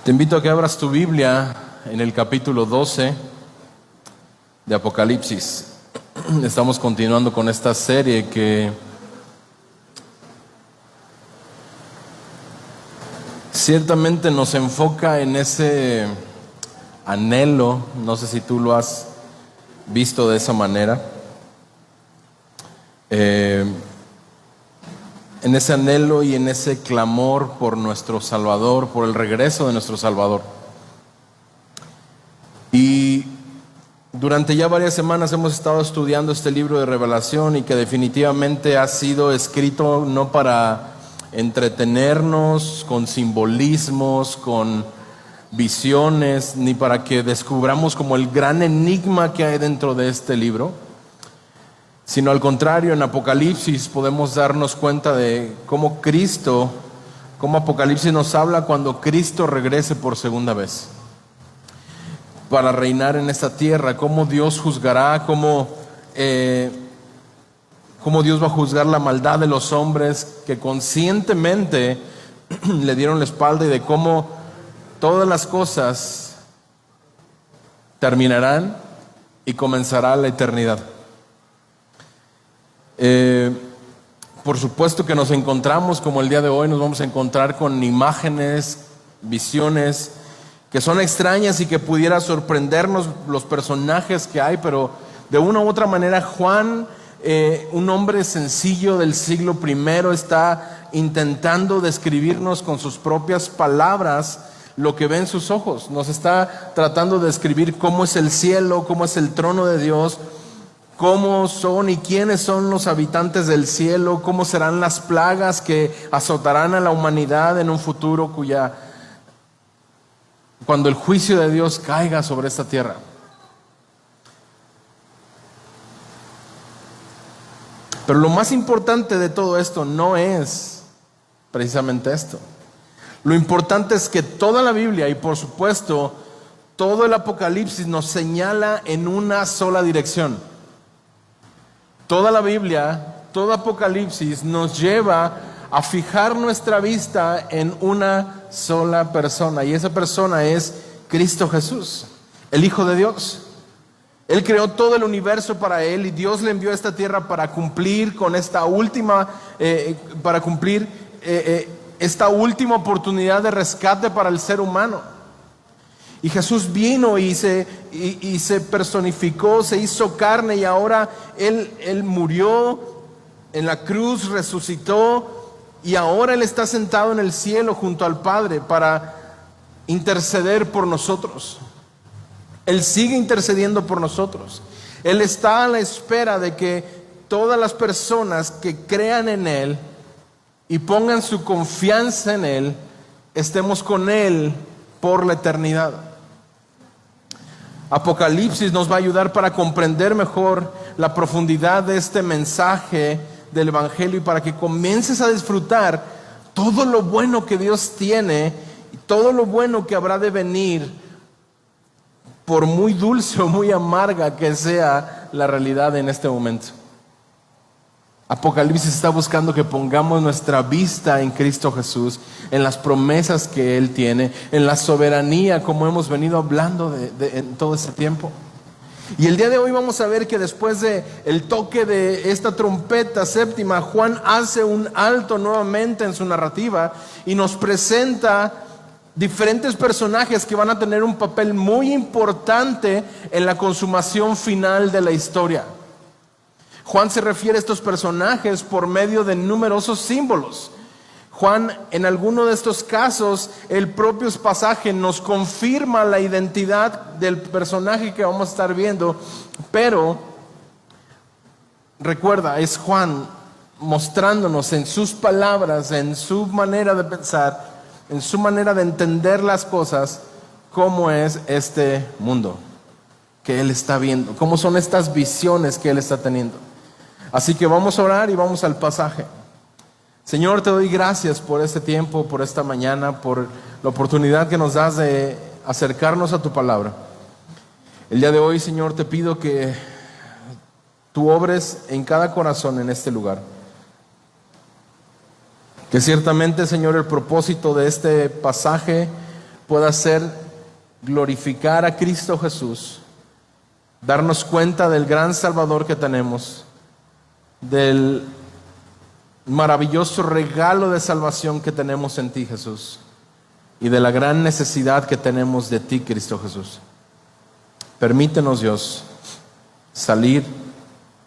Te invito a que abras tu Biblia en el capítulo 12 de Apocalipsis. Estamos continuando con esta serie que ciertamente nos enfoca en ese anhelo, no sé si tú lo has visto de esa manera, en ese anhelo y en ese clamor por nuestro Salvador, por el regreso de nuestro Salvador. Y durante ya varias semanas hemos estado estudiando este libro de Revelación y que definitivamente ha sido escrito no para entretenernos con simbolismos, con visiones, ni para que descubramos como el gran enigma que hay dentro de este libro, sino al contrario. En Apocalipsis podemos darnos cuenta de cómo Apocalipsis nos habla cuando Cristo regrese por segunda vez para reinar en esta tierra, cómo Dios juzgará, cómo Dios va a juzgar la maldad de los hombres que conscientemente le dieron la espalda, y de cómo todas las cosas terminarán y comenzará la eternidad. Por supuesto que nos encontramos, como el día de hoy, nos vamos a encontrar con imágenes, visiones que son extrañas y que pudiera sorprendernos los personajes que hay, pero de una u otra manera Juan, un hombre sencillo del siglo I, está intentando describirnos con sus propias palabras lo que ve en sus ojos. Nos está tratando de describir cómo es el cielo, cómo es el trono de Dios, cómo son y quiénes son los habitantes del cielo, cómo serán las plagas que azotarán a la humanidad en un futuro cuando el juicio de Dios caiga sobre esta tierra. Pero lo más importante de todo esto no es precisamente esto. Lo importante es que toda la Biblia y por supuesto todo el Apocalipsis nos señala en una sola dirección. Toda la Biblia, todo Apocalipsis nos lleva a fijar nuestra vista en una sola persona, y esa persona es Cristo Jesús, el Hijo de Dios. Él creó todo el universo para Él, y Dios le envió a esta tierra para cumplir con esta última oportunidad de rescate para el ser humano. Y Jesús vino y se personificó, se hizo carne, y ahora Él murió en la cruz, resucitó, y ahora Él está sentado en el cielo junto al Padre para interceder por nosotros. Él sigue intercediendo por nosotros. Él está a la espera de que todas las personas que crean en Él y pongan su confianza en Él, estemos con Él por la eternidad. Apocalipsis nos va a ayudar para comprender mejor la profundidad de este mensaje del Evangelio, y para que comiences a disfrutar todo lo bueno que Dios tiene y todo lo bueno que habrá de venir, por muy dulce o muy amarga que sea la realidad en este momento. Apocalipsis está buscando que pongamos nuestra vista en Cristo Jesús, en las promesas que Él tiene, en la soberanía, como hemos venido hablando en todo este tiempo. Y el día de hoy vamos a ver que después de el toque de esta trompeta séptima, Juan hace un alto nuevamente en su narrativa y nos presenta diferentes personajes que van a tener un papel muy importante en la consumación final de la historia. Juan se refiere a estos personajes por medio de numerosos símbolos. Juan, en alguno de estos casos, el propio pasaje nos confirma la identidad del personaje que vamos a estar viendo, pero recuerda, es Juan mostrándonos en sus palabras, en su manera de pensar, en su manera de entender las cosas, cómo es este mundo que Él está viendo, cómo son estas visiones que Él está teniendo. Así que vamos a orar y vamos al pasaje. Señor, te doy gracias por este tiempo, por esta mañana, por la oportunidad que nos das de acercarnos a tu palabra. El día de hoy, Señor, te pido que tú obres en cada corazón en este lugar. Que ciertamente, Señor, el propósito de este pasaje pueda ser glorificar a Cristo Jesús, darnos cuenta del gran Salvador que tenemos, del maravilloso regalo de salvación que tenemos en ti, Jesús, y de la gran necesidad que tenemos de ti, Cristo Jesús. Permítenos, Dios, salir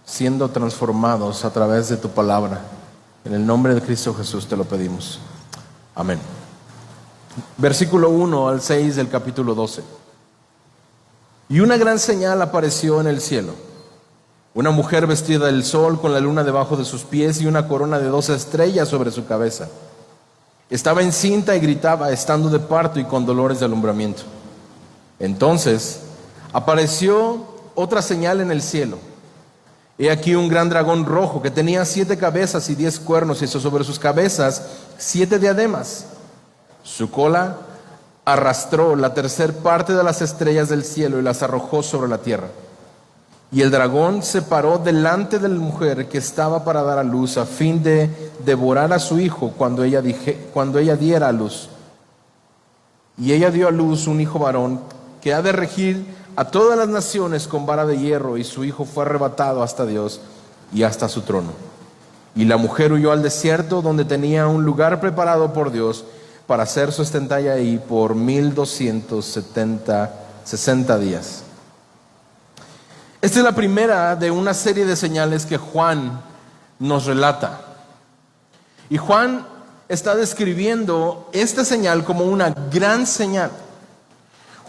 siendo transformados a través de tu palabra. En el nombre de Cristo Jesús te lo pedimos. Amén. Versículo 1 al 6 del capítulo 12. Y una gran señal apareció en el cielo: una mujer vestida del sol, con la luna debajo de sus pies y una corona de 12 estrellas sobre su cabeza. Estaba encinta y gritaba, estando de parto y con dolores de alumbramiento. Entonces apareció otra señal en el cielo. He aquí un gran dragón rojo que tenía 7 cabezas y 10 cuernos, y sobre sus cabezas 7 diademas. Su cola arrastró la tercer parte de las estrellas del cielo y las arrojó sobre la tierra. Y el dragón se paró delante de la mujer que estaba para dar a luz, a fin de devorar a su hijo cuando ella diera a luz. Y ella dio a luz un hijo varón que ha de regir a todas las naciones con vara de hierro, y su hijo fue arrebatado hasta Dios y hasta su trono. Y la mujer huyó al desierto, donde tenía un lugar preparado por Dios para ser sustentada ahí por 1260 días. Esta es la primera de una serie de señales que Juan nos relata. Y Juan está describiendo esta señal como una gran señal.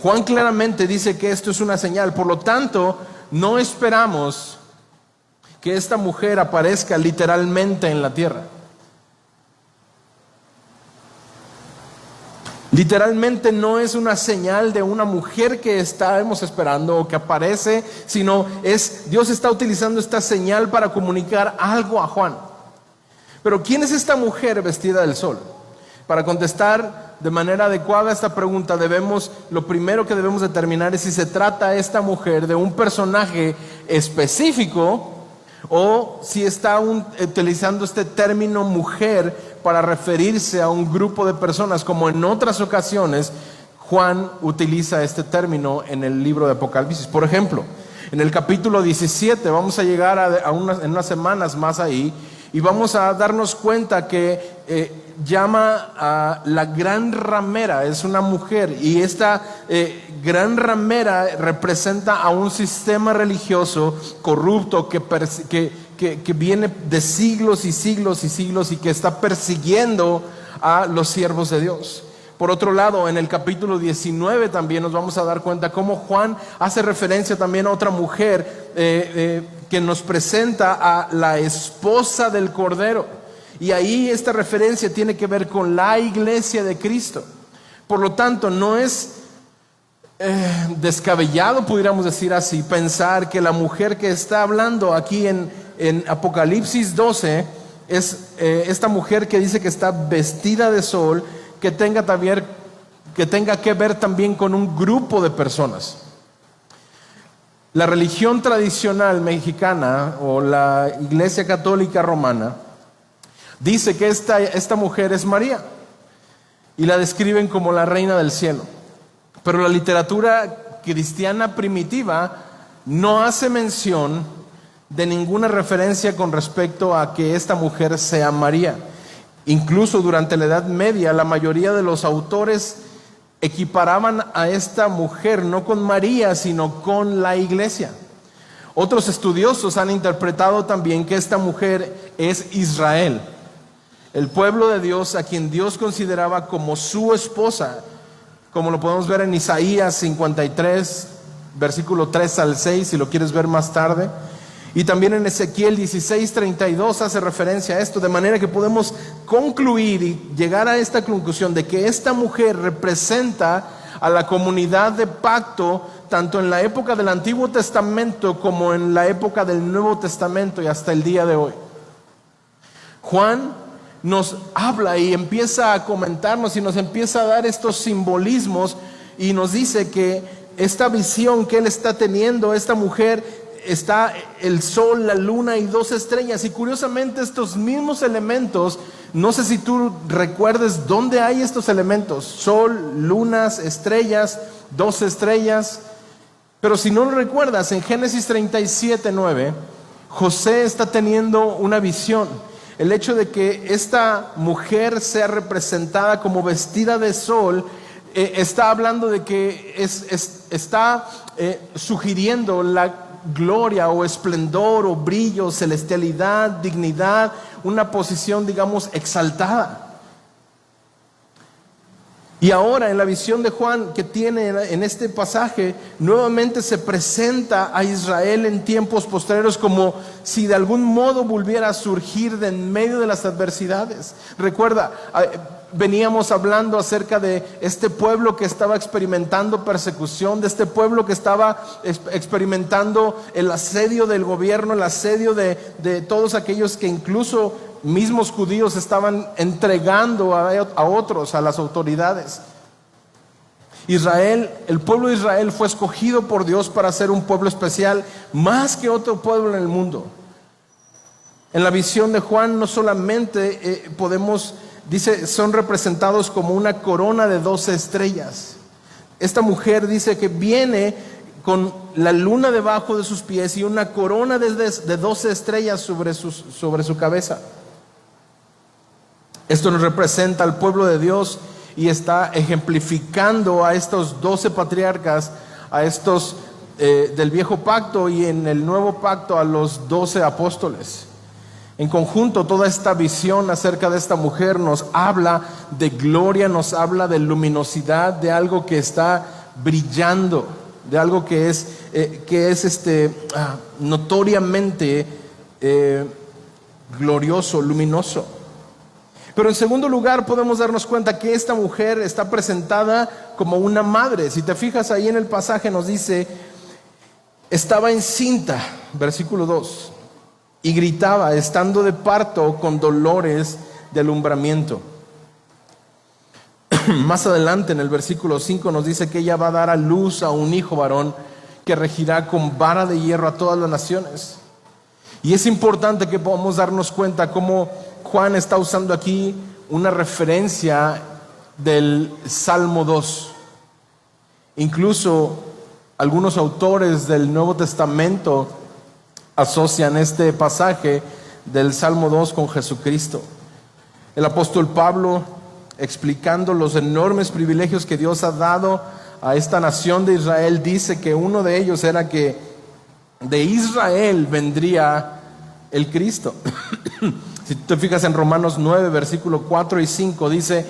Juan claramente dice que esto es una señal, por lo tanto, no esperamos que esta mujer aparezca literalmente en la tierra. Literalmente no es una señal de una mujer que estábamos esperando o que aparece, sino Dios está utilizando esta señal para comunicar algo a Juan. Pero ¿quién es esta mujer vestida del sol? Para contestar de manera adecuada a esta pregunta, lo primero que debemos determinar es si se trata esta mujer de un personaje específico o si está utilizando este término mujer para referirse a un grupo de personas, como en otras ocasiones Juan utiliza este término en el libro de Apocalipsis. Por ejemplo, en el capítulo 17, vamos a llegar en unas semanas más ahí, y vamos a darnos cuenta que llama a la gran ramera, es una mujer, y esta gran ramera representa a un sistema religioso corrupto que viene de siglos y siglos y siglos y que está persiguiendo a los siervos de Dios. Por otro lado, en el capítulo 19 también nos vamos a dar cuenta cómo Juan hace referencia también a otra mujer que nos presenta a la esposa del Cordero. Y ahí esta referencia tiene que ver con la iglesia de Cristo. Por lo tanto, no es descabellado, pudiéramos decir así, pensar que la mujer que está hablando aquí en Apocalipsis 12 es esta mujer que dice que está vestida de sol, que tenga que ver también con un grupo de personas. La religión tradicional mexicana o la Iglesia Católica Romana dice que esta mujer es María y la describen como la reina del cielo. Pero la literatura cristiana primitiva no hace mención de ninguna referencia con respecto a que esta mujer sea María. Incluso durante la Edad Media, la mayoría de los autores equiparaban a esta mujer no con María, sino con la iglesia. Otros estudiosos han interpretado también que esta mujer es Israel, el pueblo de Dios a quien Dios consideraba como su esposa, como lo podemos ver en Isaías 53, versículo 3 al 6, si lo quieres ver más tarde. Y también en Ezequiel 16:32 hace referencia a esto, de manera que podemos concluir y llegar a esta conclusión de que esta mujer representa a la comunidad de pacto, tanto en la época del Antiguo Testamento como en la época del Nuevo Testamento y hasta el día de hoy. Juan nos habla y empieza a comentarnos y nos empieza a dar estos simbolismos y nos dice que esta visión que él está teniendo, esta mujer, está el sol, la luna y 2 estrellas, y curiosamente estos mismos elementos No sé si tú recuerdes dónde hay estos elementos: sol, lunas, estrellas, 12 estrellas. Pero si no lo recuerdas, en Génesis 37:9, José está teniendo una visión. El hecho de que esta mujer sea representada como vestida de sol, está hablando de que está sugiriendo la gloria o esplendor o brillo, celestialidad, dignidad, una posición, digamos, exaltada. Y ahora en la visión de Juan que tiene en este pasaje, nuevamente se presenta a Israel en tiempos posteriores como si de algún modo volviera a surgir de en medio de las adversidades. Recuerda, veníamos hablando acerca de este pueblo que estaba experimentando persecución, de este pueblo que estaba experimentando el asedio del gobierno, el asedio de todos aquellos que incluso mismos judíos estaban entregando a otros, a las autoridades. Israel, el pueblo de Israel fue escogido por Dios para ser un pueblo especial, más que otro pueblo en el mundo. En la visión de Juan no solamente dice, son representados como una corona de 12 estrellas. Esta mujer dice que viene con la luna debajo de sus pies y una corona de 12 estrellas sobre su cabeza. Esto nos representa al pueblo de Dios y está ejemplificando a estos 12 patriarcas, a estos del viejo pacto, y en el nuevo pacto a los 12 apóstoles. En conjunto, toda esta visión acerca de esta mujer nos habla de gloria, nos habla de luminosidad, de algo que está brillando, de algo que es notoriamente glorioso, luminoso. Pero en segundo lugar podemos darnos cuenta que esta mujer está presentada como una madre. Si te fijas ahí en el pasaje nos dice, estaba encinta, versículo 2, y gritaba, estando de parto con dolores de alumbramiento. Más adelante en el versículo 5 nos dice que ella va a dar a luz a un hijo varón que regirá con vara de hierro a todas las naciones. Y es importante que podamos darnos cuenta cómo Juan está usando aquí una referencia del Salmo 2. Incluso algunos autores del Nuevo Testamento asocian este pasaje del Salmo 2 con Jesucristo. El apóstol Pablo, explicando los enormes privilegios que Dios ha dado a esta nación de Israel, dice que uno de ellos era que de Israel vendría el Cristo. Si tú te fijas en Romanos 9, versículo 4 y 5, dice,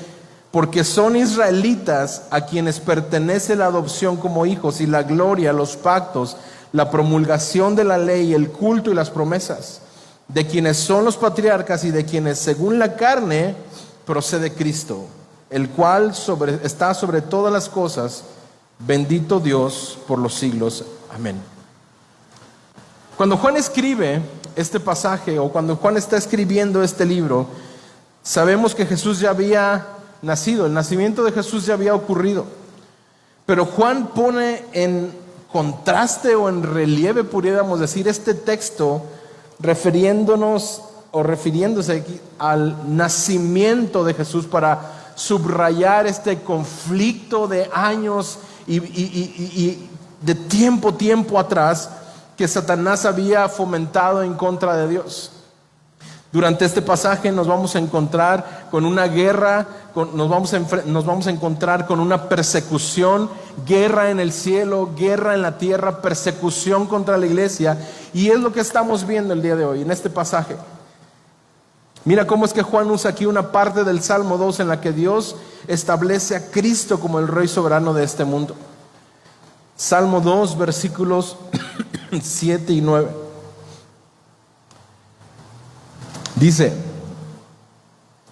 porque son israelitas a quienes pertenece la adopción como hijos y la gloria, los pactos, la promulgación de la ley, el culto y las promesas, de quienes son los patriarcas y de quienes según la carne procede Cristo, el cual está sobre todas las cosas, bendito Dios por los siglos. Amén. Cuando Juan escribe este pasaje, o cuando Juan está escribiendo este libro, sabemos que Jesús ya había nacido, el nacimiento de Jesús ya había ocurrido. Pero Juan pone en contraste o en relieve, pudiéramos decir, este texto refiriéndose aquí al nacimiento de Jesús, para subrayar este conflicto de años y de tiempo atrás que Satanás había fomentado en contra de Dios. Durante este pasaje nos vamos a encontrar con una guerra, nos vamos a encontrar con una persecución, guerra en el cielo, guerra en la tierra, persecución contra la iglesia, y es lo que estamos viendo el día de hoy en este pasaje. Mira cómo es que Juan usa aquí una parte del Salmo 2 en la que Dios establece a Cristo como el Rey soberano de este mundo. Salmo 2, versículos 7 y 9. Dice,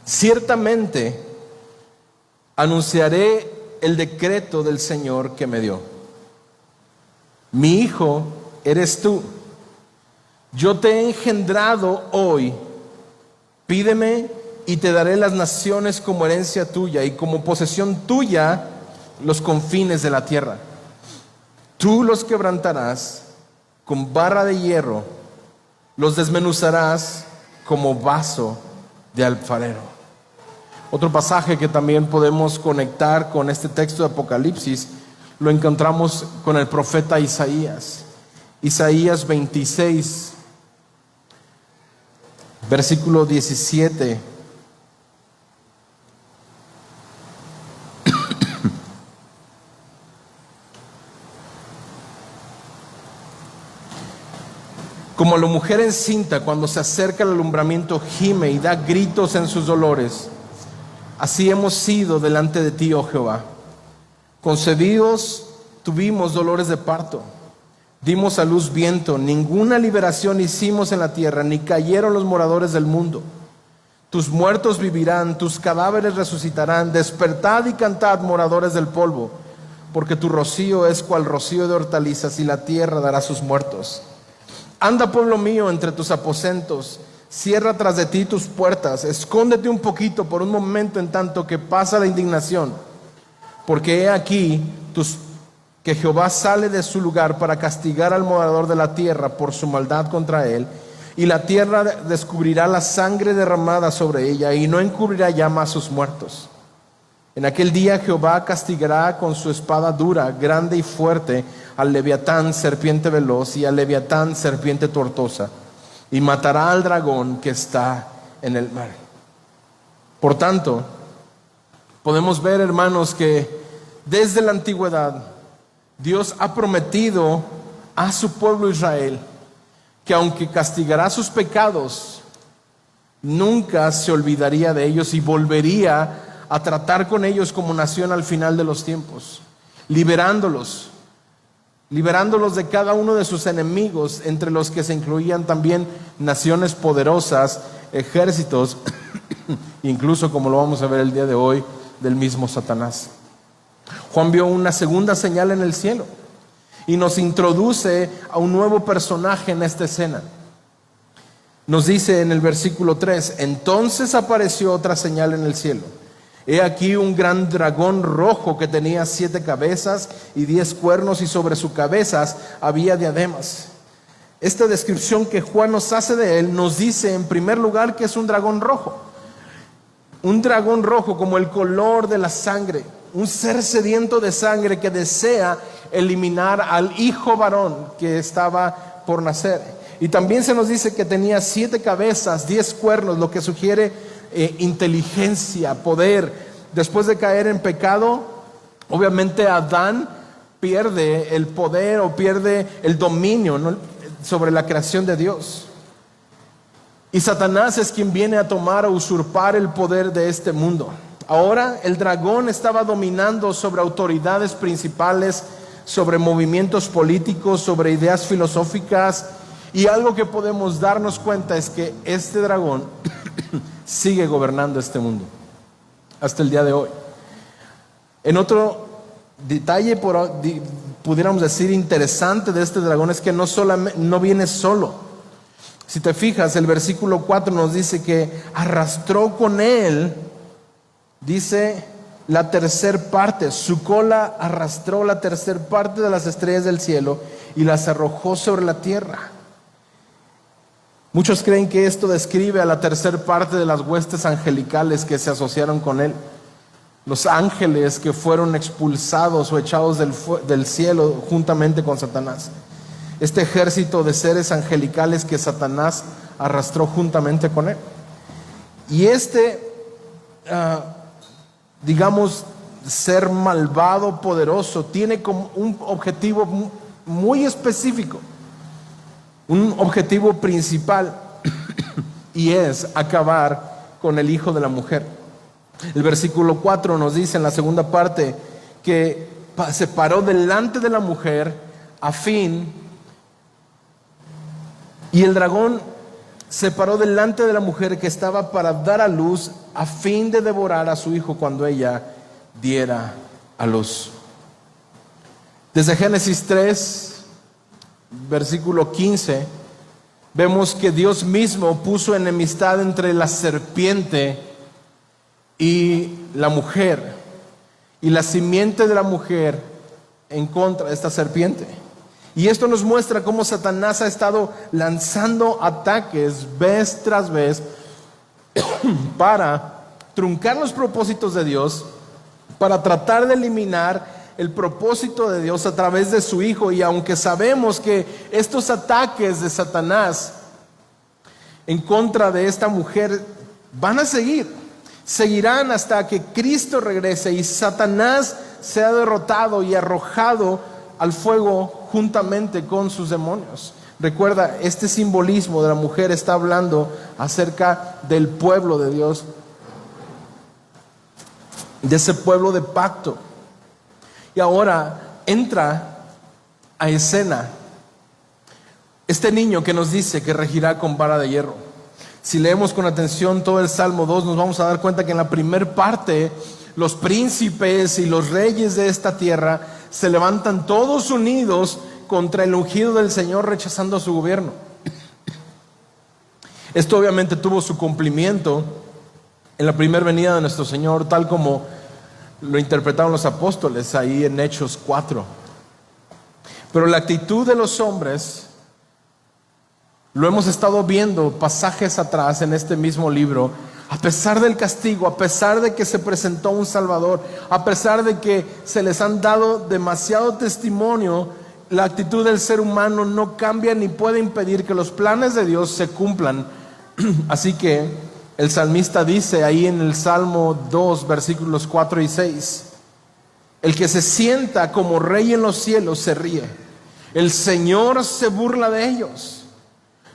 ciertamente anunciaré el decreto del Señor que me dio. Mi hijo eres tú. Yo te he engendrado hoy. Pídeme y te daré las naciones como herencia tuya y como posesión tuya los confines de la tierra. Tú los quebrantarás con vara de hierro, los desmenuzarás como vaso de alfarero. Otro pasaje que también podemos conectar con este texto de Apocalipsis lo encontramos con el profeta Isaías. Isaías 26, versículo 17. Como la mujer encinta cuando se acerca al alumbramiento gime y da gritos en sus dolores, así hemos sido delante de ti, oh Jehová. Concebidos tuvimos dolores de parto, dimos a luz viento, ninguna liberación hicimos en la tierra, ni cayeron los moradores del mundo. Tus muertos vivirán, tus cadáveres resucitarán. Despertad y cantad, moradores del polvo, porque tu rocío es cual rocío de hortalizas, y la tierra dará sus muertos. Anda, pueblo mío, entre tus aposentos, cierra tras de ti tus puertas, escóndete un poquito por un momento en tanto que pasa la indignación, porque he aquí que Jehová sale de su lugar para castigar al morador de la tierra por su maldad contra él, y la tierra descubrirá la sangre derramada sobre ella, y no encubrirá ya más sus muertos. En aquel día Jehová castigará con su espada dura, grande y fuerte, al Leviatán, serpiente veloz, y al Leviatán, serpiente tortosa, y matará al dragón que está en el mar. Por tanto, podemos ver, hermanos, que desde la antigüedad Dios ha prometido a su pueblo Israel que aunque castigará sus pecados, nunca se olvidaría de ellos y volvería a tratar con ellos como nación al final de los tiempos, liberándolos de cada uno de sus enemigos, entre los que se incluían también naciones poderosas, ejércitos, incluso, como lo vamos a ver el día de hoy, del mismo Satanás. Juan vio una segunda señal en el cielo y nos introduce a un nuevo personaje en esta escena. Nos dice en el versículo 3: entonces apareció otra señal en el cielo. He aquí un gran dragón rojo que tenía 7 cabezas y 10 cuernos, y sobre sus cabezas había diademas. Esta descripción que Juan nos hace de él nos dice en primer lugar que es un dragón rojo. Un dragón rojo como el color de la sangre, un ser sediento de sangre que desea eliminar al hijo varón que estaba por nacer. Y también se nos dice que tenía 7 cabezas, 10 cuernos, lo que sugiere inteligencia, poder. Después de caer en pecado, obviamente Adán pierde el poder o pierde el dominio, ¿no?, sobre la creación de Dios. Y Satanás es quien viene a tomar o usurpar el poder de este mundo. Ahora el dragón estaba dominando sobre autoridades principales, sobre movimientos políticos, sobre ideas filosóficas. Y algo que podemos darnos cuenta es que este dragón sigue gobernando este mundo hasta el día de hoy. En otro detalle, pudiéramos decir, interesante de este dragón es que no viene solo. Si te fijas, el versículo 4 nos dice que arrastró con él, dice, la tercer parte. Su cola arrastró la tercer parte de las estrellas del cielo y las arrojó sobre la tierra. Muchos creen que esto describe a la tercer parte de las huestes angelicales que se asociaron con él. Los ángeles que fueron expulsados o echados del cielo juntamente con Satanás. Este ejército de seres angelicales que Satanás arrastró juntamente con él. Y digamos, ser malvado, poderoso, tiene como un objetivo muy específico. Un objetivo principal, y es acabar con el hijo de la mujer. El versículo 4 nos dice en la segunda parte que se paró delante de la mujer y el dragón se paró delante de la mujer que estaba para dar a luz, a fin de devorar a su hijo cuando ella diera a luz. Desde Génesis 3, versículo 15, vemos que Dios mismo puso enemistad entre la serpiente y la mujer, y la simiente de la mujer en contra de esta serpiente. Y esto nos muestra cómo Satanás ha estado lanzando ataques vez tras vez para truncar los propósitos de Dios, para tratar de eliminar el propósito de Dios a través de su Hijo. Y aunque sabemos que estos ataques de Satanás en contra de esta mujer van a seguirán hasta que Cristo regrese y Satanás sea derrotado y arrojado al fuego juntamente con sus demonios. Recuerda, este simbolismo de la mujer está hablando acerca del pueblo de Dios, de ese pueblo de pacto. Y ahora entra a escena este niño que nos dice que regirá con vara de hierro. Si leemos con atención todo el Salmo 2, nos vamos a dar cuenta que en la primer parte los príncipes y los reyes de esta tierra se levantan todos unidos contra el ungido del Señor, rechazando su gobierno. Esto obviamente tuvo su cumplimiento en la primera venida de nuestro Señor, tal como lo interpretaron los apóstoles ahí en Hechos 4. Pero la actitud de los hombres, lo hemos estado viendo pasajes atrás en este mismo libro, a pesar del castigo, a pesar de que se presentó un Salvador, a pesar de que se les han dado demasiado testimonio, la actitud del ser humano no cambia ni puede impedir que los planes de Dios se cumplan. Así que el salmista dice ahí en el Salmo 2, versículos 4 y 6, el que se sienta como rey en los cielos se ríe, el Señor se burla de ellos.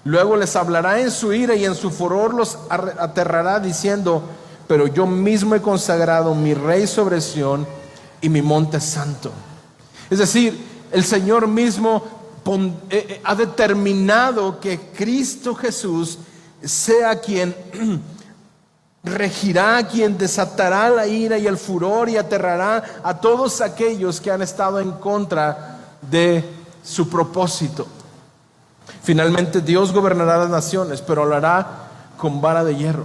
Luego les hablará en su ira y en su furor los aterrará diciendo, pero yo mismo he consagrado mi rey sobre Sión y mi monte santo. Es decir, el Señor mismo ha determinado que Cristo Jesús sea quien regirá, quien desatará la ira y el furor y aterrará a todos aquellos que han estado en contra de su propósito. Finalmente Dios gobernará las naciones, pero lo hará con vara de hierro.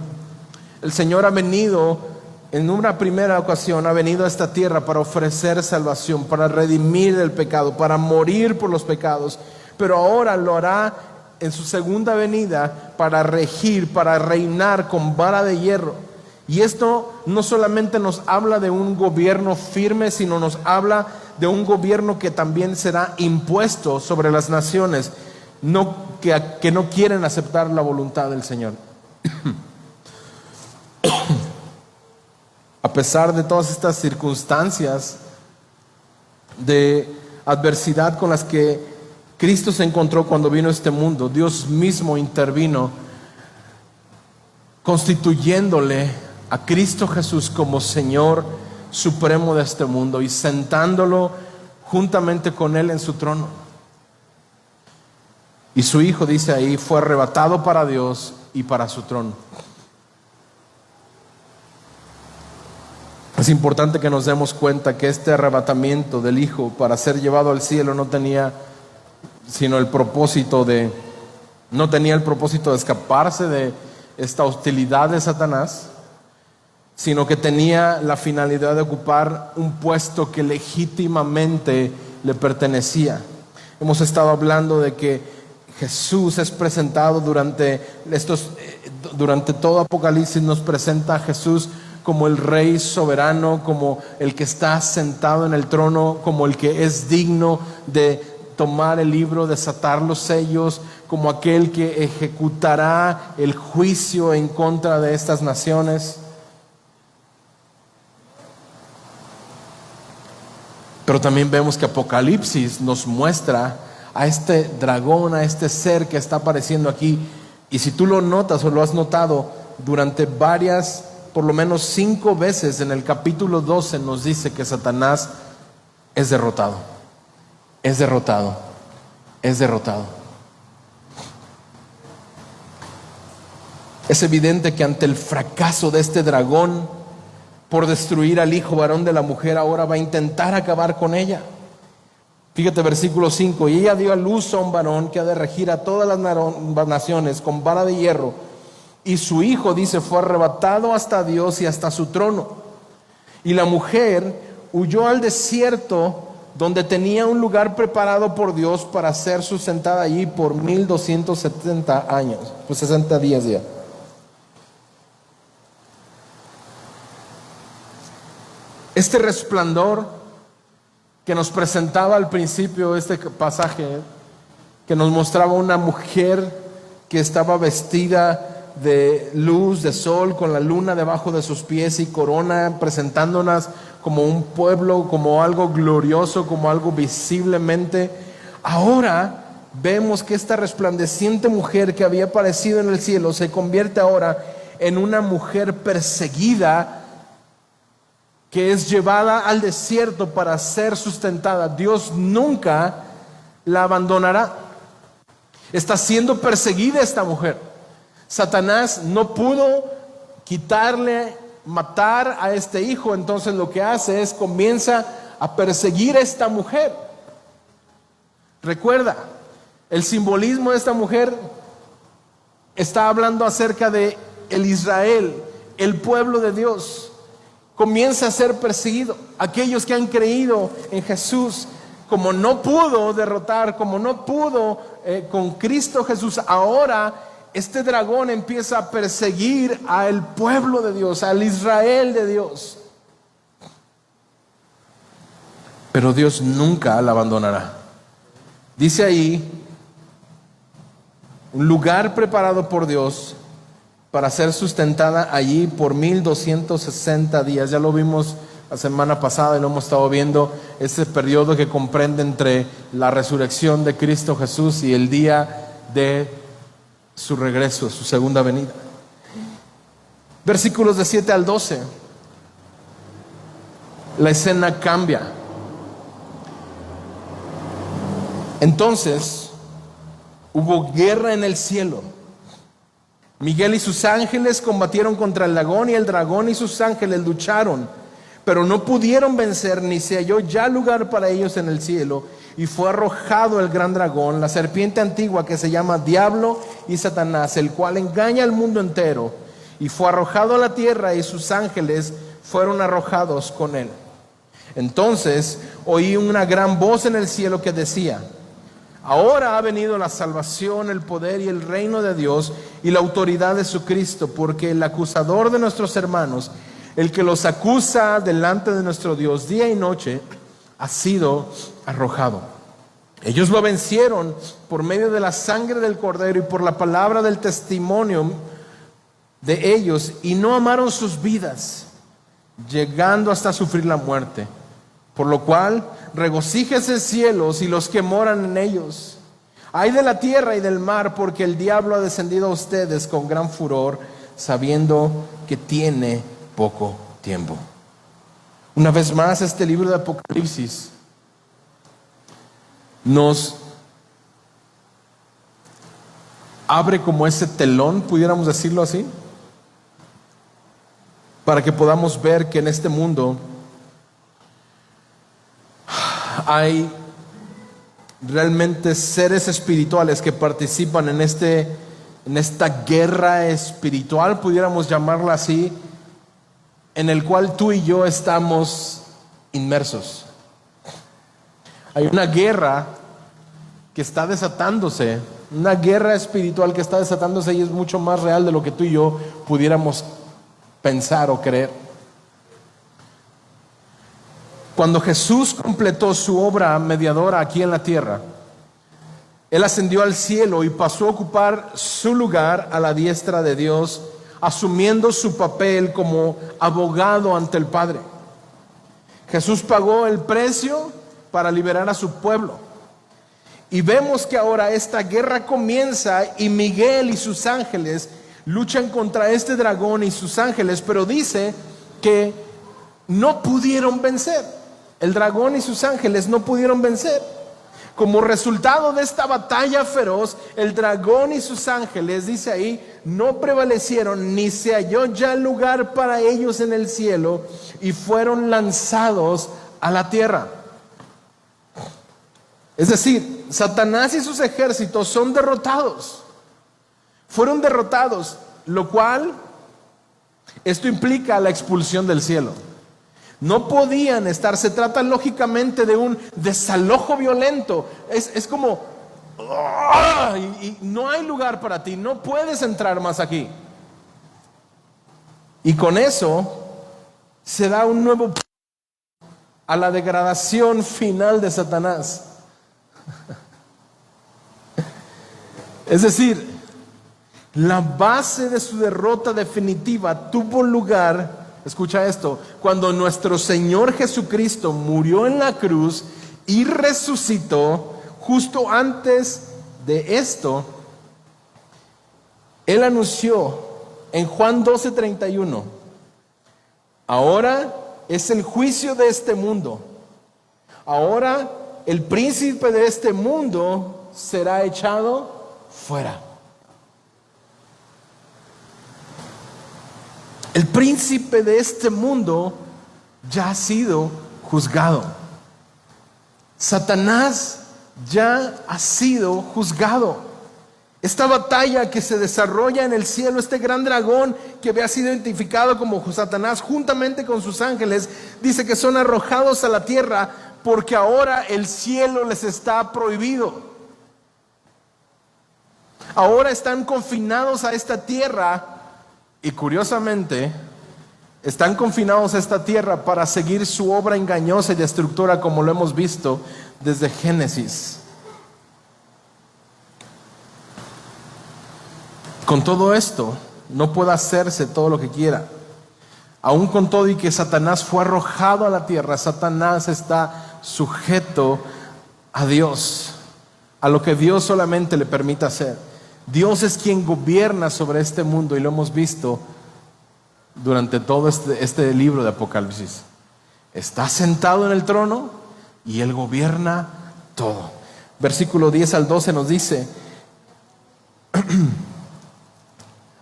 El Señor ha venido, en una primera ocasión, ha venido a esta tierra para ofrecer salvación, para redimir el pecado, para morir por los pecados. Pero ahora lo hará en su segunda venida para regir, para reinar con vara de hierro. Y esto no solamente nos habla de un gobierno firme, sino nos habla de un gobierno que también será impuesto sobre las naciones que no quieren aceptar la voluntad del Señor. A pesar de todas estas circunstancias de adversidad con las que Cristo se encontró cuando vino a este mundo, Dios mismo intervino, constituyéndole a Cristo Jesús como Señor supremo de este mundo y sentándolo juntamente con Él en su trono. Y su Hijo, dice ahí, fue arrebatado para Dios y para su trono. Es importante que nos demos cuenta que este arrebatamiento del Hijo para ser llevado al cielo no tenía el propósito de escaparse de esta hostilidad de Satanás, sino que tenía la finalidad de ocupar un puesto que legítimamente le pertenecía. Hemos estado hablando de que Jesús es presentado durante todo Apocalipsis, nos presenta a Jesús como el Rey soberano, como el que está sentado en el trono, como el que es digno de tomar el libro, desatar los sellos, como aquel que ejecutará el juicio en contra de estas naciones. Pero también vemos que Apocalipsis nos muestra a este dragón, a este ser que está apareciendo aquí. Y si tú lo notas o lo has notado, durante por lo menos 5 veces en el capítulo 12 nos dice que Satanás es derrotado. Es derrotado. Es derrotado. Es evidente que ante el fracaso de este dragón por destruir al hijo varón de la mujer, ahora va a intentar acabar con ella. Fíjate versículo 5, y ella dio a luz a un varón que ha de regir a todas las naciones con vara de hierro, y su hijo, dice, fue arrebatado hasta Dios y hasta su trono. Y la mujer huyó al desierto, donde tenía un lugar preparado por Dios para ser sustentada allí por 1270 años, pues 60 días ya. Este resplandor que nos presentaba al principio este pasaje, que nos mostraba una mujer que estaba vestida de luz, de sol, con la luna debajo de sus pies y corona, presentándonos como un pueblo, como algo glorioso, como algo visiblemente. Ahora vemos que esta resplandeciente mujer que había aparecido en el cielo se convierte ahora en una mujer perseguida, que es llevada al desierto para ser sustentada. Dios nunca la abandonará. Está siendo perseguida esta mujer. Satanás no pudo quitarle, matar a este hijo. Entonces lo que hace es comienza a perseguir a esta mujer. Recuerda, el simbolismo de esta mujer está hablando acerca de el Israel, el pueblo de Dios. Comienza a ser perseguido. Aquellos que han creído en Jesús, como no pudo derrotar, como no pudo con Cristo Jesús, ahora este dragón empieza a perseguir al pueblo de Dios, al Israel de Dios. Pero Dios nunca la abandonará. Dice ahí, un lugar preparado por Dios para ser sustentada allí por 1260 días. Ya lo vimos la semana pasada y lo hemos estado viendo, ese periodo que comprende entre la resurrección de Cristo Jesús y el día de su regreso, su segunda venida. Versículos de 7 al 12. La escena cambia. Entonces hubo guerra en el cielo. Miguel y sus ángeles combatieron contra el dragón, y el dragón y sus ángeles lucharon, pero no pudieron vencer, ni se halló ya lugar para ellos en el cielo. Y fue arrojado el gran dragón, la serpiente antigua, que se llama Diablo y Satanás, el cual engaña al mundo entero. Y fue arrojado a la tierra, y sus ángeles fueron arrojados con él. Entonces oí una gran voz en el cielo que decía: ahora ha venido la salvación, el poder y el reino de Dios y la autoridad de su Cristo, porque el acusador de nuestros hermanos, el que los acusa delante de nuestro Dios día y noche, ha sido arrojado. Ellos lo vencieron por medio de la sangre del Cordero y por la palabra del testimonio de ellos, y no amaron sus vidas, llegando hasta sufrir la muerte. Por lo cual, regocíjese cielos y los que moran en ellos. Ay de la tierra y del mar, porque el diablo ha descendido a ustedes con gran furor, sabiendo que tiene poco tiempo. Una vez más, este libro de Apocalipsis nos abre como ese telón, pudiéramos decirlo así, para que podamos ver que en este mundo hay realmente seres espirituales que participan en esta guerra espiritual, pudiéramos llamarla así, en el cual tú y yo estamos inmersos. Hay una guerra que está desatándose, una guerra espiritual que está desatándose, y es mucho más real de lo que tú y yo pudiéramos pensar o creer. Cuando Jesús completó su obra mediadora aquí en la tierra, Él ascendió al cielo y pasó a ocupar su lugar a la diestra de Dios, asumiendo su papel como abogado ante el Padre. Jesús pagó el precio para liberar a su pueblo. Y vemos que ahora esta guerra comienza, y Miguel y sus ángeles luchan contra este dragón y sus ángeles, pero dice que no pudieron vencer. El dragón y sus ángeles no pudieron vencer. Como resultado de esta batalla feroz, el dragón y sus ángeles, dice ahí, no prevalecieron, ni se halló ya lugar para ellos en el cielo, y fueron lanzados a la tierra. Es decir, Satanás y sus ejércitos son derrotados. Fueron derrotados, lo cual, esto implica la expulsión del cielo. No podían estar, se trata lógicamente de un desalojo violento. Es como, y no hay lugar para ti, no puedes entrar más aquí. Y con eso se da un nuevo a la degradación final de Satanás. Es decir, la base de su derrota definitiva tuvo lugar, escucha esto, cuando nuestro Señor Jesucristo murió en la cruz y resucitó. Justo antes de esto, Él anunció en Juan 12:31, ahora es el juicio de este mundo. Ahora el príncipe de este mundo será echado fuera. El príncipe de este mundo ya ha sido juzgado. Satanás ya ha sido juzgado. Esta batalla que se desarrolla en el cielo, este gran dragón que había sido identificado como Satanás juntamente con sus ángeles, dice que son arrojados a la tierra porque ahora el cielo les está prohibido. Ahora están confinados a esta tierra y curiosamente están confinados a esta tierra para seguir su obra engañosa y destructora, como lo hemos visto desde Génesis. Con todo esto, no puede hacerse todo lo que quiera. Aún con todo y que Satanás fue arrojado a la tierra, Satanás está sujeto a Dios, a lo que Dios solamente le permite hacer. Dios es quien gobierna sobre este mundo y lo hemos visto durante todo este libro de Apocalipsis. Está sentado en el trono y Él gobierna todo. Versículo 10 al 12 nos dice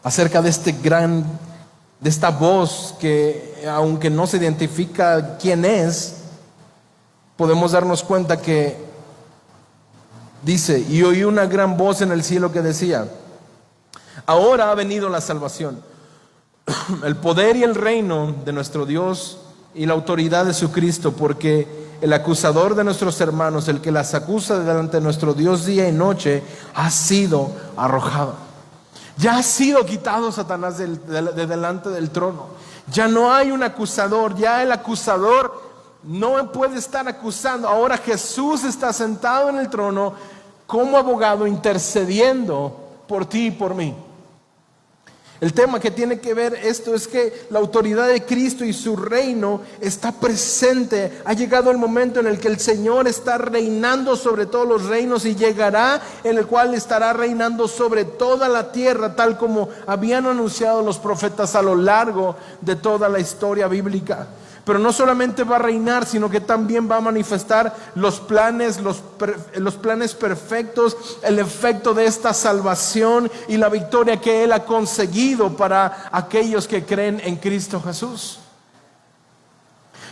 acerca de esta voz que, aunque no se identifica quién es, podemos darnos cuenta que dice: y oí una gran voz en el cielo que decía, ahora ha venido la salvación, el poder y el reino de nuestro Dios y la autoridad de su Cristo, porque el acusador de nuestros hermanos, el que las acusa delante de nuestro Dios día y noche, ha sido arrojado. Ya ha sido quitado Satanás de delante del trono. Ya no hay un acusador. Ya el acusador no puede estar acusando. Ahora Jesús está sentado en el trono como abogado, intercediendo por ti y por mí. El tema que tiene que ver esto es que la autoridad de Cristo y su reino está presente. Ha llegado el momento en el que el Señor está reinando sobre todos los reinos y llegará en el cual estará reinando sobre toda la tierra, tal como habían anunciado los profetas a lo largo de toda la historia bíblica. Pero no solamente va a reinar, sino que también va a manifestar los planes perfectos, el efecto de esta salvación y la victoria que Él ha conseguido para aquellos que creen en Cristo Jesús.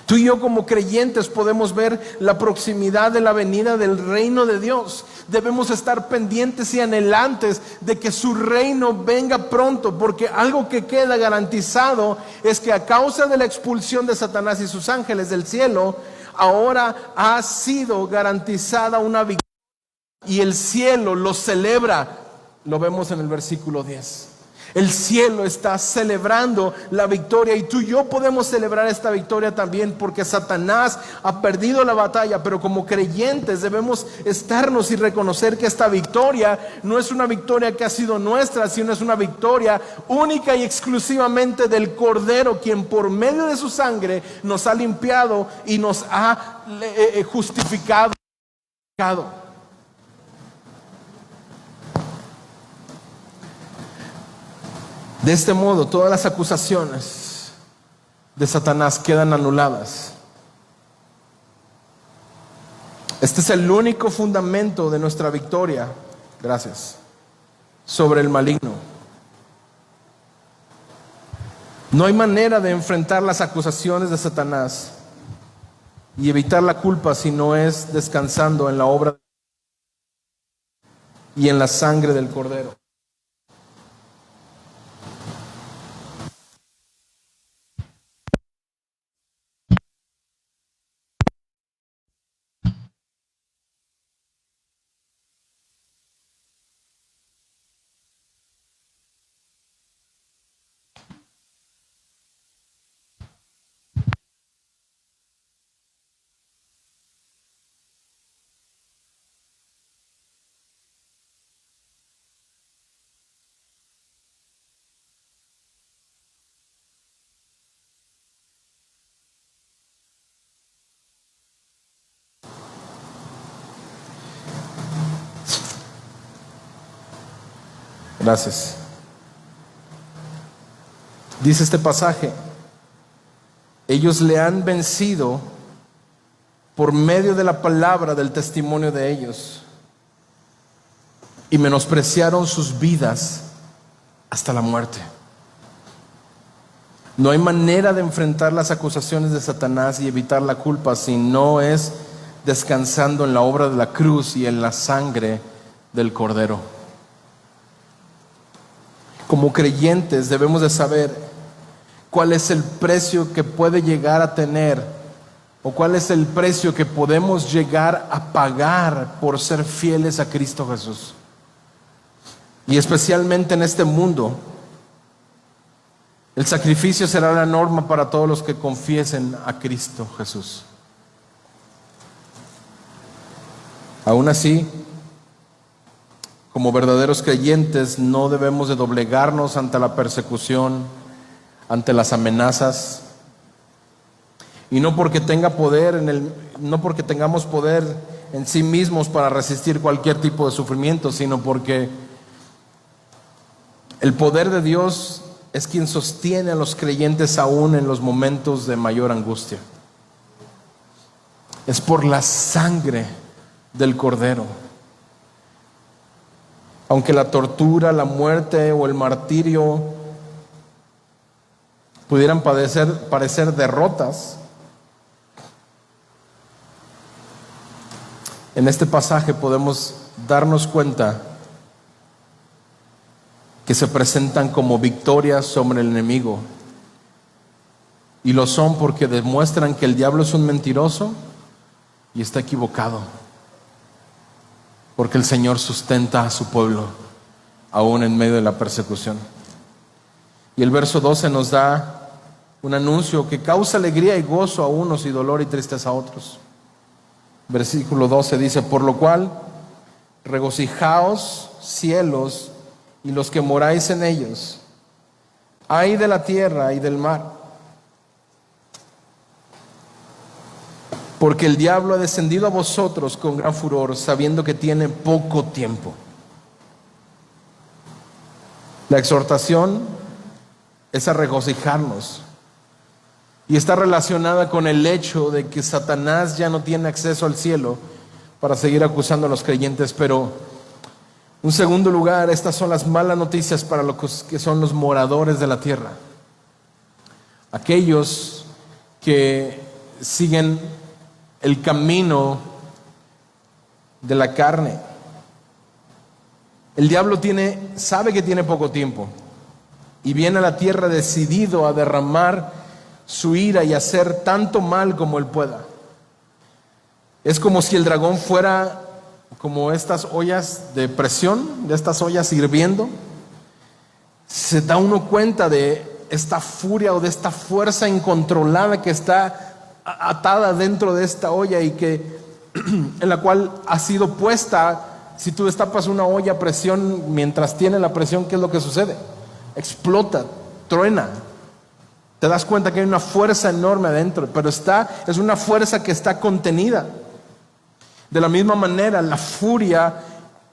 Tú y yo como creyentes podemos ver la proximidad de la venida del reino de Dios. Debemos estar pendientes y anhelantes de que su reino venga pronto, porque algo que queda garantizado es que a causa de la expulsión de Satanás y sus ángeles del cielo, ahora ha sido garantizada una victoria y el cielo lo celebra. Lo vemos en el versículo 10. El cielo está celebrando la victoria y tú y yo podemos celebrar esta victoria también, porque Satanás ha perdido la batalla. Pero como creyentes debemos estarnos y reconocer que esta victoria no es una victoria que ha sido nuestra, sino es una victoria única y exclusivamente del Cordero, quien por medio de su sangre nos ha limpiado y nos ha justificado. De este modo, todas las acusaciones de Satanás quedan anuladas. Este es el único fundamento de nuestra victoria, gracias, sobre el maligno. No hay manera de enfrentar las acusaciones de Satanás y evitar la culpa si no es descansando en la obra y en la sangre del Cordero. Gracias. Dice este pasaje: ellos le han vencido por medio de la palabra del testimonio de ellos y menospreciaron sus vidas hasta la muerte. No hay manera de enfrentar las acusaciones de Satanás y evitar la culpa si no es descansando en la obra de la cruz y en la sangre del Cordero. Como creyentes debemos de saber cuál es el precio que puede llegar a tener, o cuál es el precio que podemos llegar a pagar por ser fieles a Cristo Jesús. Y especialmente en este mundo, el sacrificio será la norma para todos los que confiesen a Cristo Jesús. Aún así, como verdaderos creyentes, no debemos de doblegarnos ante la persecución, ante las amenazas, y no porque tengamos poder en sí mismos para resistir cualquier tipo de sufrimiento, sino porque el poder de Dios es quien sostiene a los creyentes aún en los momentos de mayor angustia. Es por la sangre del Cordero. Aunque la tortura, la muerte o el martirio pudieran parecer derrotas, en este pasaje podemos darnos cuenta que se presentan como victorias sobre el enemigo. Y lo son porque demuestran que el diablo es un mentiroso y está equivocado. Porque el Señor sustenta a su pueblo aún en medio de la persecución. Y el verso 12 nos da un anuncio que causa alegría y gozo a unos y dolor y tristeza a otros. Versículo 12 dice: por lo cual, regocijaos, cielos, y los que moráis en ellos. Ay de la tierra y del mar, porque el diablo ha descendido a vosotros con gran furor, sabiendo que tiene poco tiempo. La exhortación es a regocijarnos, y está relacionada con el hecho de que Satanás ya no tiene acceso al cielo para seguir acusando a los creyentes. Pero en segundo lugar, estas son las malas noticias para los que son los moradores de la tierra, aquellos que siguen el camino de la carne. El diablo sabe que tiene poco tiempo y viene a la tierra decidido a derramar su ira y hacer tanto mal como él pueda. Es como si el dragón fuera como estas ollas de presión, de estas ollas hirviendo. Se da uno cuenta de esta furia o de esta fuerza incontrolada que está atada dentro de esta olla y que en la cual ha sido puesta. Si tú destapas una olla a presión, mientras tiene la presión, ¿qué es lo que sucede? Explota, truena. Te das cuenta que hay una fuerza enorme adentro, pero es una fuerza que está contenida. De la misma manera, la furia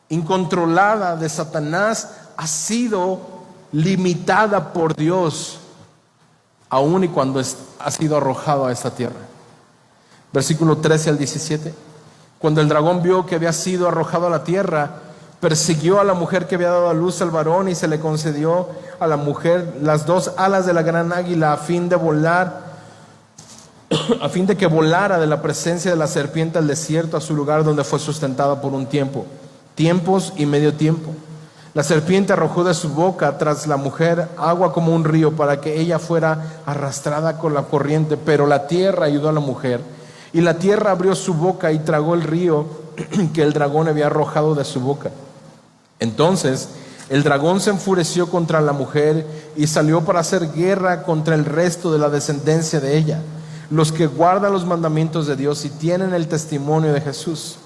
incontrolada de Satanás ha sido limitada por Dios, aun y cuando ha sido arrojado a esta tierra. Versículo 13 al 17. Cuando el dragón vio que había sido arrojado a la tierra, persiguió a la mujer que había dado a luz al varón, y se le concedió a la mujer las dos alas de la gran águila a fin de que volara de la presencia de la serpiente al desierto, a su lugar donde fue sustentada por un tiempo, tiempos y medio tiempo. La serpiente arrojó de su boca tras la mujer agua como un río, para que ella fuera arrastrada con la corriente, pero la tierra ayudó a la mujer, y la tierra abrió su boca y tragó el río que el dragón había arrojado de su boca. Entonces el dragón se enfureció contra la mujer y salió para hacer guerra contra el resto de la descendencia de ella, los que guardan los mandamientos de Dios y tienen el testimonio de Jesús.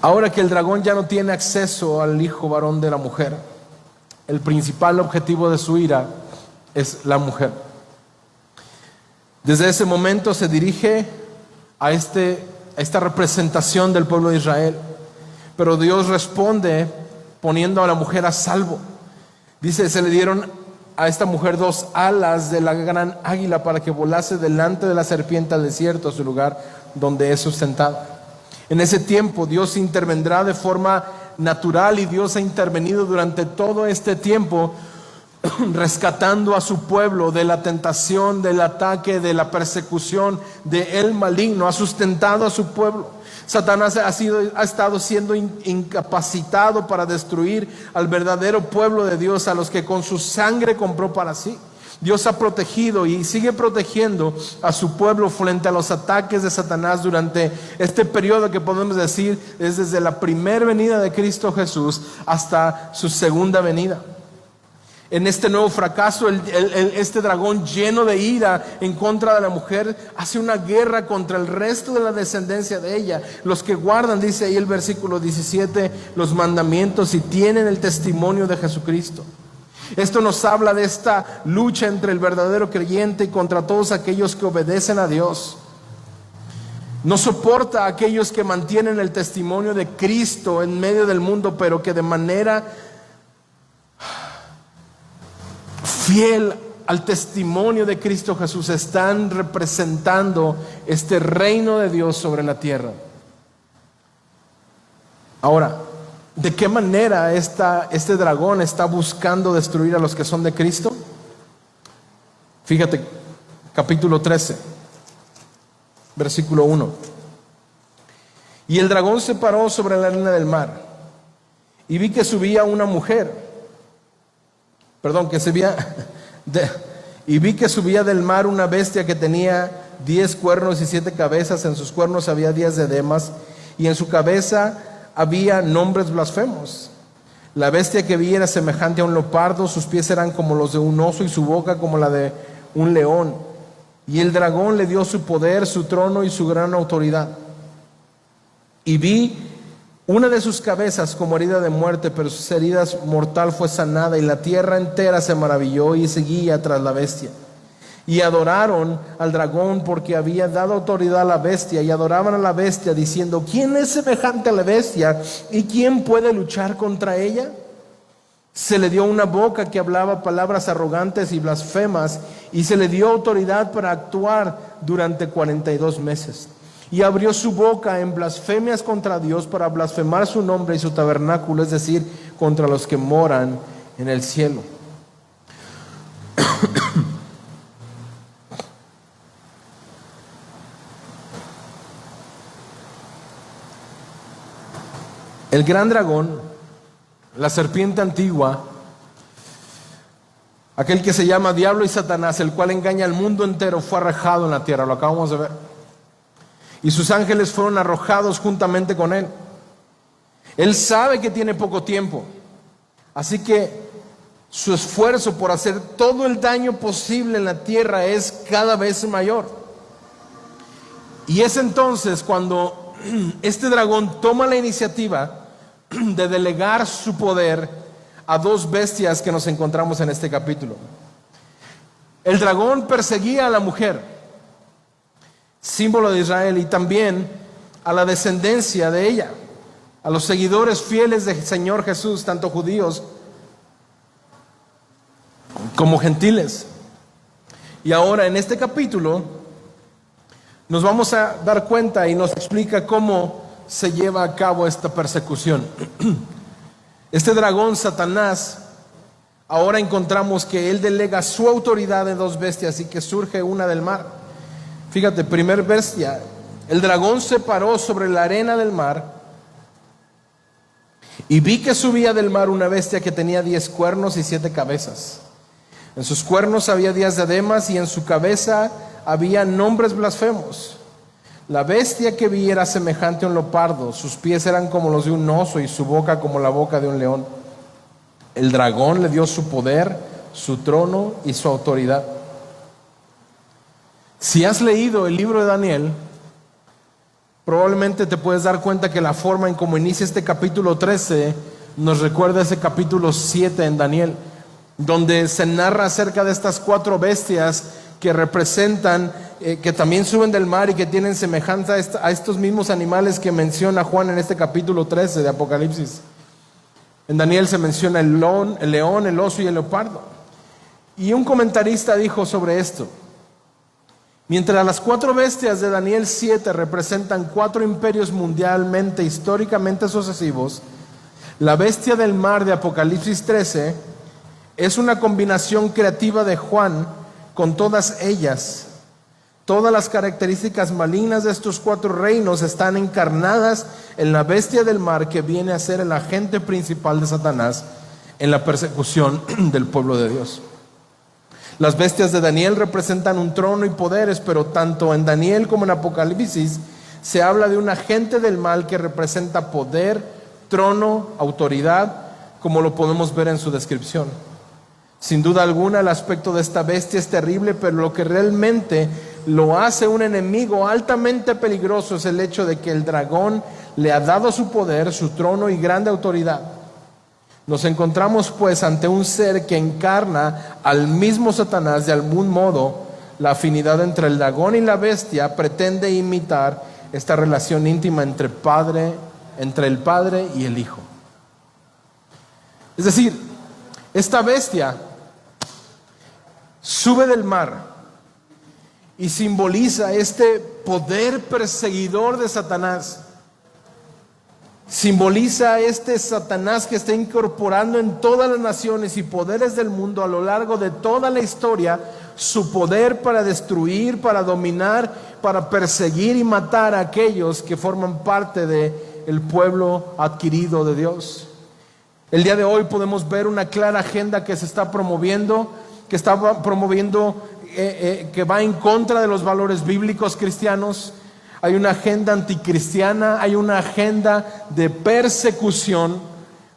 Ahora que el dragón ya no tiene acceso al hijo varón de la mujer, el principal objetivo de su ira es la mujer. Desde ese momento se dirige a esta representación del pueblo de Israel, pero Dios responde poniendo a la mujer a salvo. Dice, se le dieron a esta mujer 2 alas de la gran águila para que volase delante de la serpiente al desierto, a su lugar donde es sustentada. En ese tiempo Dios intervendrá de forma natural, y Dios ha intervenido durante todo este tiempo rescatando a su pueblo de la tentación, del ataque, de la persecución del maligno. Ha sustentado a su pueblo. Satanás ha estado siendo incapacitado para destruir al verdadero pueblo de Dios, a los que con su sangre compró para sí. Dios ha protegido y sigue protegiendo a su pueblo frente a los ataques de Satanás durante este periodo que podemos decir es desde la primera venida de Cristo Jesús hasta su segunda venida. En este nuevo fracaso, este dragón lleno de ira en contra de la mujer hace una guerra contra el resto de la descendencia de ella. Los que guardan, dice ahí el versículo 17, los mandamientos y tienen el testimonio de Jesucristo. Esto nos habla de esta lucha entre el verdadero creyente y contra todos aquellos que obedecen a Dios. No soporta a aquellos que mantienen el testimonio de Cristo en medio del mundo, pero que de manera fiel al testimonio de Cristo Jesús están representando este reino de Dios sobre la tierra. Ahora, ¿de qué manera este dragón está buscando destruir a los que son de Cristo? Fíjate, capítulo 13, versículo 1. Y el dragón se paró sobre la arena del mar, y vi que subía una mujer. Y vi que subía del mar una bestia que tenía 10 cuernos y 7 cabezas. En sus cuernos había 10 diademas, y en su cabeza había nombres blasfemos. La bestia que vi era semejante a un leopardo, sus pies eran como los de un oso y su boca como la de un león. Y el dragón le dio su poder, su trono y su gran autoridad. Y vi una de sus cabezas como herida de muerte, pero sus heridas mortal fue sanada, y la tierra entera se maravilló y seguía tras la bestia. Y adoraron al dragón porque había dado autoridad a la bestia, y adoraban a la bestia diciendo: ¿quién es semejante a la bestia y quién puede luchar contra ella? Se le dio una boca que hablaba palabras arrogantes y blasfemas, y se le dio autoridad para actuar durante 42 meses. Y abrió su boca en blasfemias contra Dios para blasfemar su nombre y su tabernáculo, es decir, contra los que moran en el cielo. El gran dragón, la serpiente antigua, aquel que se llama Diablo y Satanás, el cual engaña al mundo entero, fue arrojado en la tierra, lo acabamos de ver. Y sus ángeles fueron arrojados juntamente con él. Él sabe que tiene poco tiempo, así que su esfuerzo por hacer todo el daño posible en la tierra es cada vez mayor. Y es entonces cuando este dragón toma la iniciativa de delegar su poder a 2 bestias que nos encontramos en este capítulo. El dragón perseguía a la mujer, símbolo de Israel, y también a la descendencia de ella, a los seguidores fieles del Señor Jesús, tanto judíos como gentiles. Y ahora en este capítulo nos vamos a dar cuenta y nos explica cómo se lleva a cabo esta persecución. Este dragón, Satanás, ahora encontramos que él delega su autoridad en 2 bestias y que surge una del mar. Fíjate, primer bestia, el dragón se paró sobre la arena del mar, y vi que subía del mar una bestia que tenía 10 cuernos y 7 cabezas. En sus cuernos había 10 diademas, y en su cabeza había nombres blasfemos. La bestia que vi era semejante a un leopardo, sus pies eran como los de un oso y su boca como la boca de un león. El dragón le dio su poder, su trono y su autoridad. Si has leído el libro de Daniel, probablemente te puedes dar cuenta que la forma en cómo inicia este capítulo 13 nos recuerda ese capítulo 7 en Daniel, donde se narra acerca de estas 4 bestias que representan que también suben del mar y que tienen semejanza a estos mismos animales que menciona Juan en este capítulo 13 de Apocalipsis. En Daniel se menciona el león, el oso y el leopardo. Y un comentarista dijo sobre esto: mientras las 4 bestias de Daniel 7 representan 4 imperios mundialmente, históricamente sucesivos, la bestia del mar de Apocalipsis 13 es una combinación creativa de Juan con todas ellas. Todas las características malignas de estos 4 reinos están encarnadas en la bestia del mar, que viene a ser el agente principal de Satanás en la persecución del pueblo de Dios. Las bestias de Daniel representan un trono y poderes, pero tanto en Daniel como en Apocalipsis se habla de un agente del mal que representa poder, trono, autoridad, como lo podemos ver en su descripción. Sin duda alguna, el aspecto de esta bestia es terrible, pero lo que realmente lo hace un enemigo altamente peligroso es el hecho de que el dragón le ha dado su poder, su trono y grande autoridad. Nos encontramos pues ante un ser que encarna al mismo Satanás. De algún modo, la afinidad entre el dragón y la bestia pretende imitar esta relación íntima entre el Padre y el Hijo. Es decir, esta bestia sube del mar y simboliza este poder perseguidor de Satanás. Simboliza este Satanás que está incorporando en todas las naciones y poderes del mundo a lo largo de toda la historia su poder para destruir, para dominar, para perseguir y matar a aquellos que forman parte del pueblo adquirido de Dios. El día de hoy podemos ver una clara agenda que se está promoviendo, que va en contra de los valores bíblicos cristianos. Hay una agenda anticristiana, hay una agenda de persecución.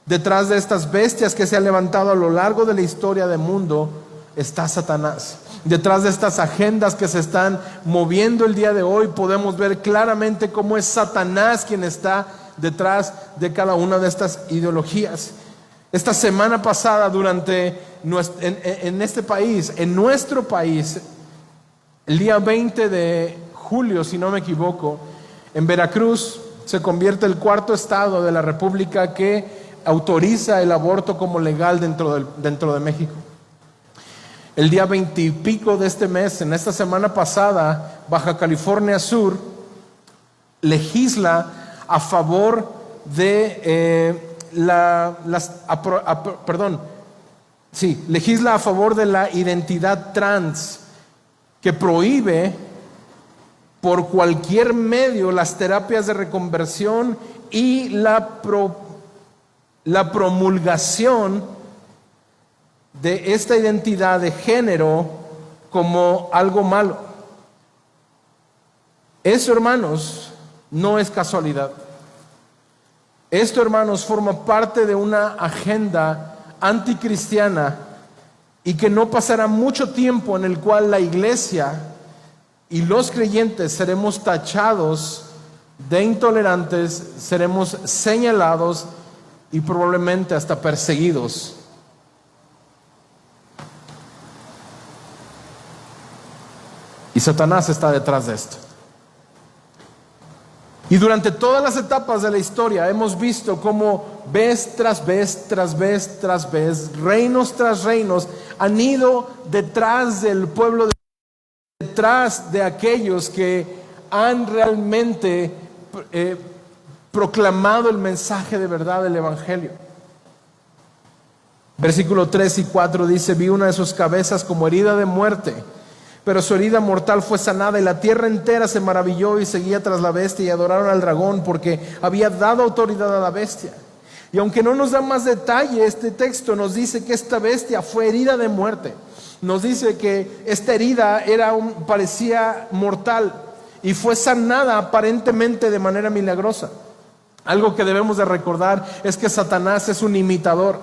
Detrás de estas bestias que se han levantado a lo largo de la historia del mundo está Satanás. Detrás de estas agendas que se están moviendo el día de hoy, podemos ver claramente cómo es Satanás quien está detrás de cada una de estas ideologías. Esta semana pasada, en nuestro país, el día 20 de julio, si no me equivoco, en Veracruz se convierte el 4º estado de la República que autoriza el aborto como legal dentro de México. El día 20 y pico de este mes, en esta semana pasada, Baja California Sur legisla a favor de legisla a favor de la identidad trans, que prohíbe por cualquier medio las terapias de reconversión y la promulgación de esta identidad de género como algo malo. Eso, hermanos, no es casualidad. Esto, hermanos, forma parte de una agenda anticristiana, y que no pasará mucho tiempo en el cual la iglesia y los creyentes seremos tachados de intolerantes, seremos señalados y probablemente hasta perseguidos. Y Satanás está detrás de esto. Y durante todas las etapas de la historia hemos visto cómo vez tras vez, tras vez, tras vez, reinos tras reinos han ido detrás del pueblo, detrás de aquellos que han realmente proclamado el mensaje de verdad del Evangelio. Versículo 3 y 4 dice: vi una de sus cabezas como herida de muerte, pero su herida mortal fue sanada, y la tierra entera se maravilló y seguía tras la bestia, y adoraron al dragón porque había dado autoridad a la bestia. Y aunque no nos da más detalle, este texto nos dice que esta bestia fue herida de muerte. Nos dice que esta herida parecía mortal y fue sanada aparentemente de manera milagrosa. Algo que debemos de recordar es que Satanás es un imitador.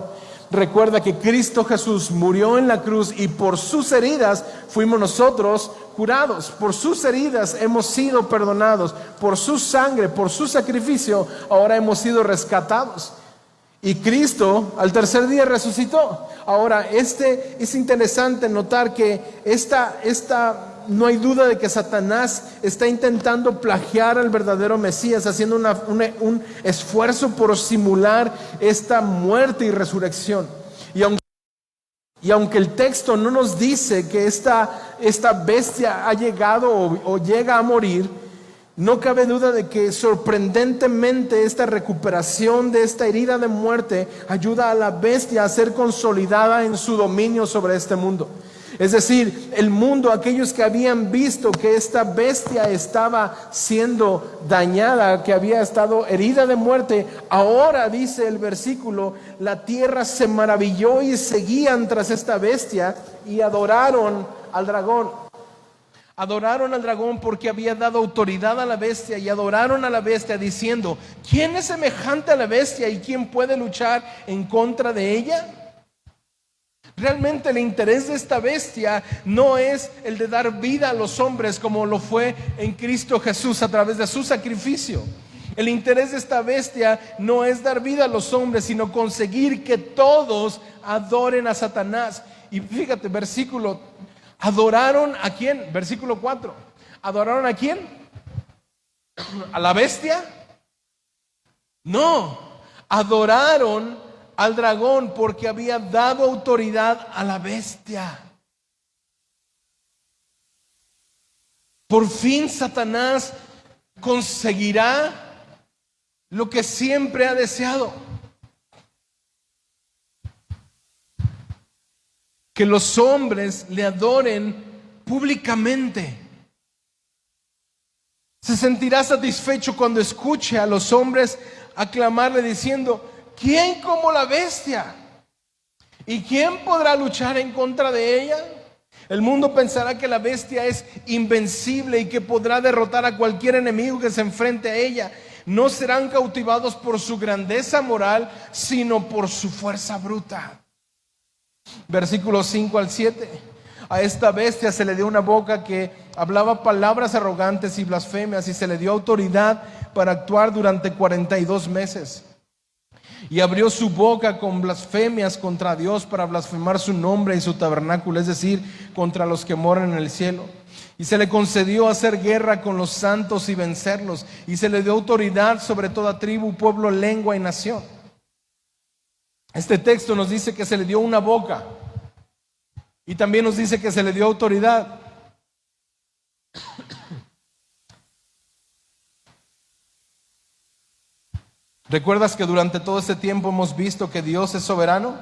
Recuerda que Cristo Jesús murió en la cruz y por sus heridas fuimos nosotros curados. Por sus heridas hemos sido perdonados. Por su sangre, por su sacrificio, ahora hemos sido rescatados. Y Cristo al tercer día resucitó. Ahora, es interesante notar que esta no hay duda de que Satanás está intentando plagiar al verdadero Mesías, haciendo un esfuerzo por simular esta muerte y resurrección. Y aunque el texto no nos dice que esta bestia ha llegado o llega a morir, no cabe duda de que sorprendentemente esta recuperación de esta herida de muerte ayuda a la bestia a ser consolidada en su dominio sobre este mundo. Es decir, el mundo, aquellos que habían visto que esta bestia estaba siendo dañada, que había estado herida de muerte, ahora dice el versículo, la tierra se maravilló y seguían tras esta bestia y adoraron al dragón. Adoraron al dragón porque había dado autoridad a la bestia, y adoraron a la bestia diciendo: ¿quién es semejante a la bestia y quién puede luchar en contra de ella? Realmente el interés de esta bestia no es el de dar vida a los hombres como lo fue en Cristo Jesús a través de su sacrificio. El interés de esta bestia no es dar vida a los hombres, sino conseguir que todos adoren a Satanás. Y fíjate, versículo, ¿adoraron a quién? Versículo 4. ¿Adoraron a quién? ¿A la bestia? No, adoraron al dragón porque había dado autoridad a la bestia. Por fin Satanás conseguirá lo que siempre ha deseado: que los hombres le adoren públicamente. Se sentirá satisfecho cuando escuche a los hombres aclamarle diciendo: ¿quién como la bestia? ¿Y quién podrá luchar en contra de ella? El mundo pensará que la bestia es invencible y que podrá derrotar a cualquier enemigo que se enfrente a ella. No serán cautivados por su grandeza moral, sino por su fuerza bruta. Versículos 5 al 7. A esta bestia se le dio una boca que hablaba palabras arrogantes y blasfemias, y se le dio autoridad para actuar durante 42 meses. Y abrió su boca con blasfemias contra Dios, para blasfemar su nombre y su tabernáculo, es decir, contra los que moran en el cielo. Y se le concedió hacer guerra con los santos y vencerlos. Y se le dio autoridad sobre toda tribu, pueblo, lengua y nación. Este texto nos dice que se le dio una boca, y también nos dice que se le dio autoridad. ¿Recuerdas que durante todo este tiempo hemos visto que Dios es soberano?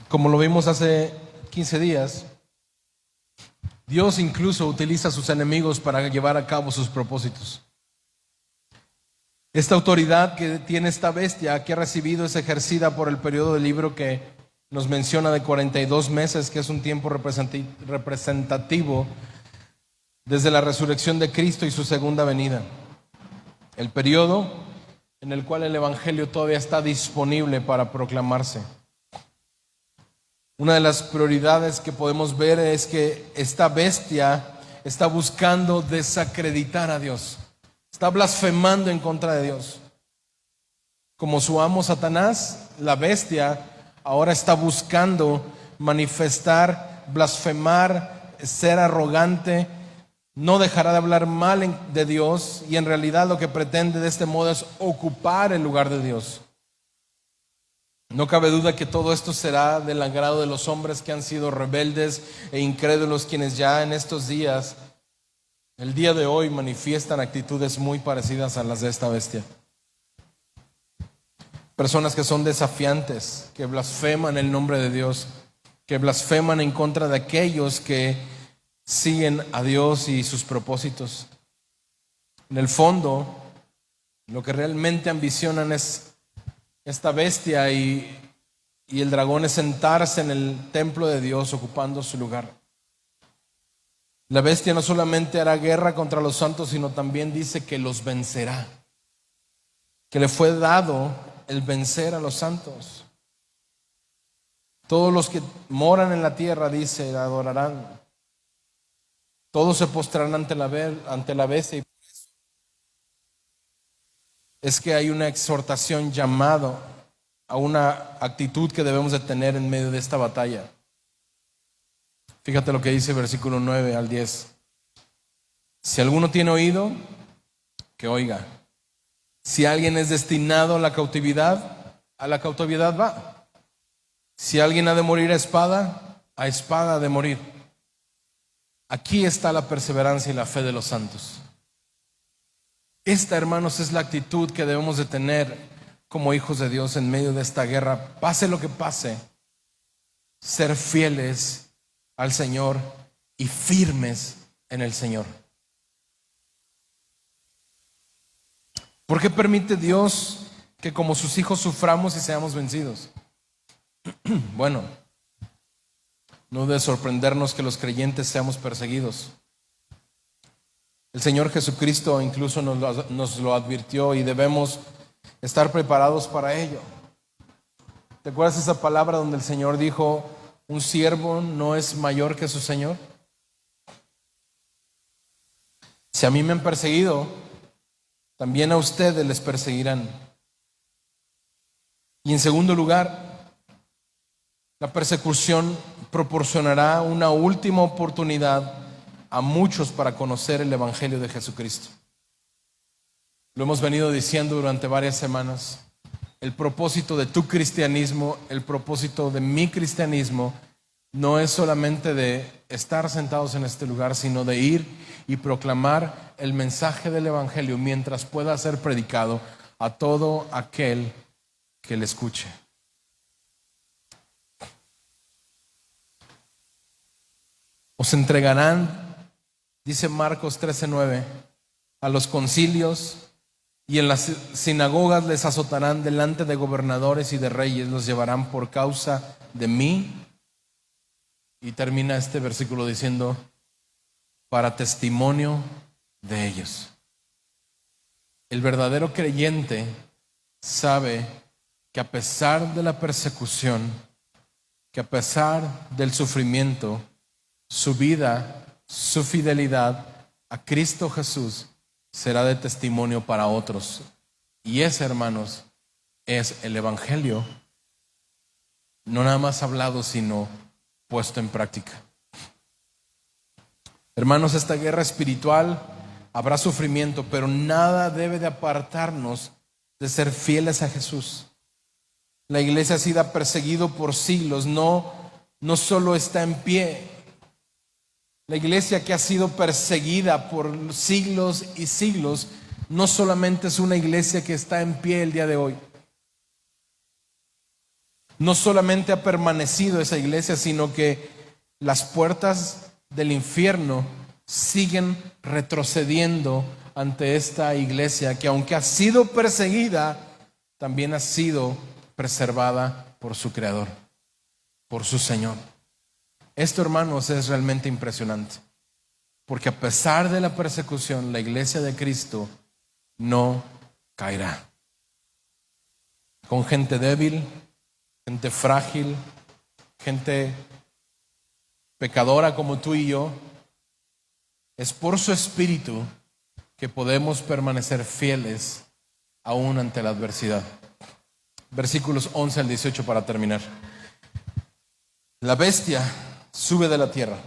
Como lo vimos hace 15 días, Dios incluso utiliza a sus enemigos para llevar a cabo sus propósitos. Esta autoridad que tiene esta bestia que ha recibido es ejercida por el periodo del libro que nos menciona de 42 meses, que es un tiempo representativo desde la resurrección de Cristo y su segunda venida. El periodo en el cual el evangelio todavía está disponible para proclamarse. Una de las prioridades que podemos ver es que esta bestia está buscando desacreditar a Dios. Está blasfemando en contra de Dios. Como su amo Satanás, la bestia ahora está buscando manifestar, blasfemar, ser arrogante. No dejará de hablar mal de Dios, y en realidad lo que pretende de este modo es ocupar el lugar de Dios. No cabe duda que todo esto será del agrado de los hombres que han sido rebeldes e incrédulos, quienes ya en estos días, el día de hoy, manifiestan actitudes muy parecidas a las de esta bestia. Personas que son desafiantes, que blasfeman el nombre de Dios, que blasfeman en contra de aquellos que siguen a Dios y sus propósitos. En el fondo, lo que realmente ambicionan es esta bestia y el dragón, es sentarse en el templo de Dios ocupando su lugar. La bestia no solamente hará guerra contra los santos, sino también dice que los vencerá, que le fue dado el vencer a los santos. Todos los que moran en la tierra, dice, la adorarán. Todos se postrarán ante la bestia. Es que hay una exhortación, llamado a una actitud que debemos de tener en medio de esta batalla. Fíjate lo que dice versículo 9 al 10. Si alguno tiene oído, que oiga. Si alguien es destinado a la cautividad va. Si alguien ha de morir a espada ha de morir. Aquí está la perseverancia y la fe de los santos. Esta, hermanos, es la actitud que debemos de tener como hijos de Dios en medio de esta guerra. Pase lo que pase, ser fieles al Señor y firmes en el Señor. ¿Por qué permite Dios que como sus hijos suframos y seamos vencidos? Bueno, no debe sorprendernos que los creyentes seamos perseguidos. El Señor Jesucristo incluso nos lo advirtió y debemos estar preparados para ello. ¿Te acuerdas esa palabra donde el Señor dijo, un siervo no es mayor que su Señor? Si a mí me han perseguido, también a ustedes les perseguirán. Y en segundo lugar, la persecución proporcionará una última oportunidad a muchos para conocer el Evangelio de Jesucristo. Lo hemos venido diciendo durante varias semanas. El propósito de tu cristianismo, el propósito de mi cristianismo, no es solamente de estar sentados en este lugar, sino de ir y proclamar el mensaje del Evangelio mientras pueda ser predicado a todo aquel que le escuche. Os entregarán, dice Marcos 13:9, a los concilios y en las sinagogas les azotarán delante de gobernadores y de reyes, los llevarán por causa de mí. Y termina este versículo diciendo, para testimonio de ellos. El verdadero creyente sabe que a pesar de la persecución, que a pesar del sufrimiento, su vida, su fidelidad a Cristo Jesús será de testimonio para otros. Y ese, hermanos, es el Evangelio, no nada más hablado, sino puesto en práctica. Hermanos, esta guerra espiritual habrá sufrimiento, pero nada debe de apartarnos de ser fieles a Jesús. La iglesia ha sido perseguida por siglos, no solo está en pie. La iglesia que ha sido perseguida por siglos y siglos no solamente es una iglesia que está en pie el día de hoy. No solamente ha permanecido esa iglesia, sino que las puertas del infierno siguen retrocediendo ante esta iglesia que, aunque ha sido perseguida, también ha sido preservada por su Creador, por su Señor. Esto, hermanos, es realmente impresionante, porque a pesar de la persecución, la iglesia de Cristo no caerá. Con gente débil, gente frágil, gente pecadora como tú y yo, es por su Espíritu que podemos permanecer fieles aún ante la adversidad. Versículos 11 al 18 para terminar. La bestia sube de la tierra.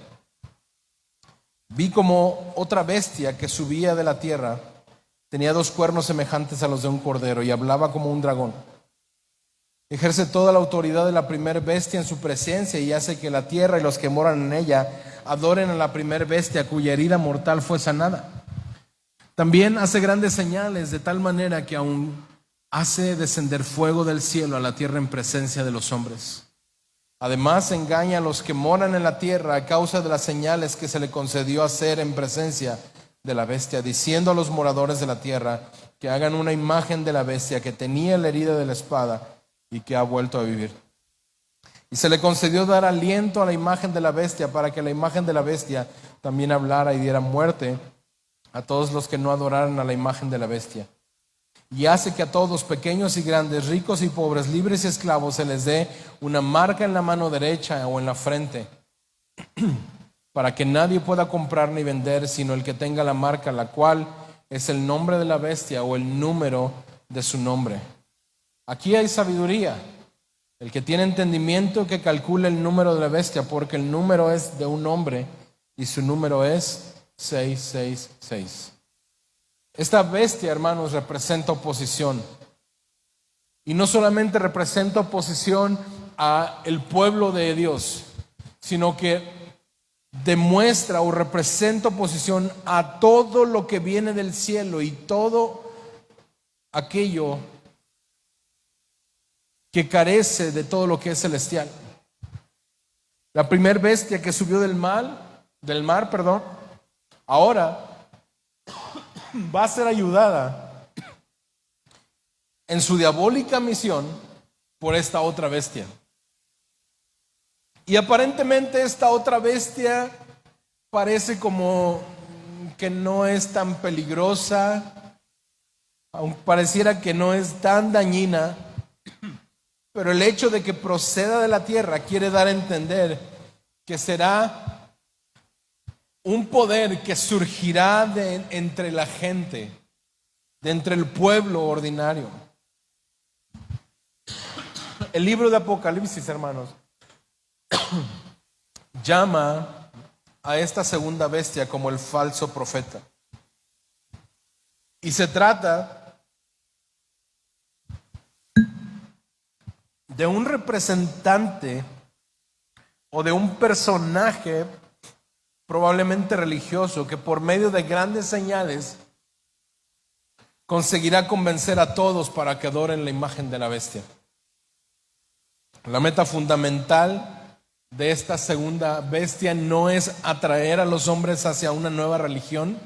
Vi como otra bestia que subía de la tierra. Tenía 2 cuernos semejantes a los de un cordero y hablaba como un dragón. Ejerce toda la autoridad de la primer bestia en su presencia y hace que la tierra y los que moran en ella adoren a la primer bestia cuya herida mortal fue sanada. También hace grandes señales de tal manera que aún hace descender fuego del cielo a la tierra en presencia de los hombres. Además engaña a los que moran en la tierra a causa de las señales que se le concedió hacer en presencia de la bestia, diciendo a los moradores de la tierra que hagan una imagen de la bestia que tenía la herida de la espada y que ha vuelto a vivir. Y se le concedió dar aliento a la imagen de la bestia para que la imagen de la bestia también hablara y diera muerte a todos los que no adoraran a la imagen de la bestia. Y hace que a todos, pequeños y grandes, ricos y pobres, libres y esclavos, se les dé una marca en la mano derecha o en la frente, para que nadie pueda comprar ni vender, sino el que tenga la marca, la cual es el nombre de la bestia o el número de su nombre. Aquí hay sabiduría. El que tiene entendimiento que calcule el número de la bestia, porque el número es de un hombre y su número es 666. Esta bestia, hermanos, representa oposición. Y no solamente representa oposición a el pueblo de Dios, sino que demuestra o representa oposición a todo lo que viene del cielo y todo aquello que carece de todo lo que es celestial. La primer bestia que subió del mar, ahora va a ser ayudada en su diabólica misión por esta otra bestia. Y aparentemente esta otra bestia parece como que no es tan peligrosa, aunque pareciera que no es tan dañina, pero el hecho de que proceda de la tierra quiere dar a entender que será un poder que surgirá de entre la gente, de entre el pueblo ordinario. El libro de Apocalipsis, hermanos, llama a esta segunda bestia como el falso profeta. Y se trata de un representante o de un personaje probablemente religioso que por medio de grandes señales conseguirá convencer a todos para que adoren la imagen de la bestia. La meta fundamental de esta segunda bestia no es atraer a los hombres hacia una nueva religión,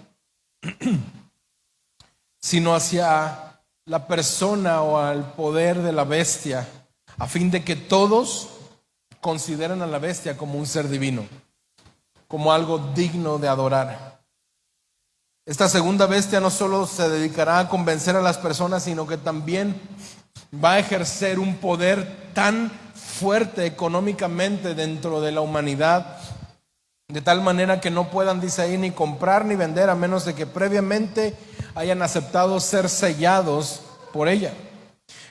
sino hacia la persona o al poder de la bestia, a fin de que todos consideren a la bestia como un ser divino, como algo digno de adorar. Esta segunda bestia no solo se dedicará a convencer a las personas, sino que también va a ejercer un poder tan fuerte económicamente dentro de la humanidad, de tal manera que no puedan, dice ahí, ni comprar ni vender a menos de que previamente hayan aceptado ser sellados por ella.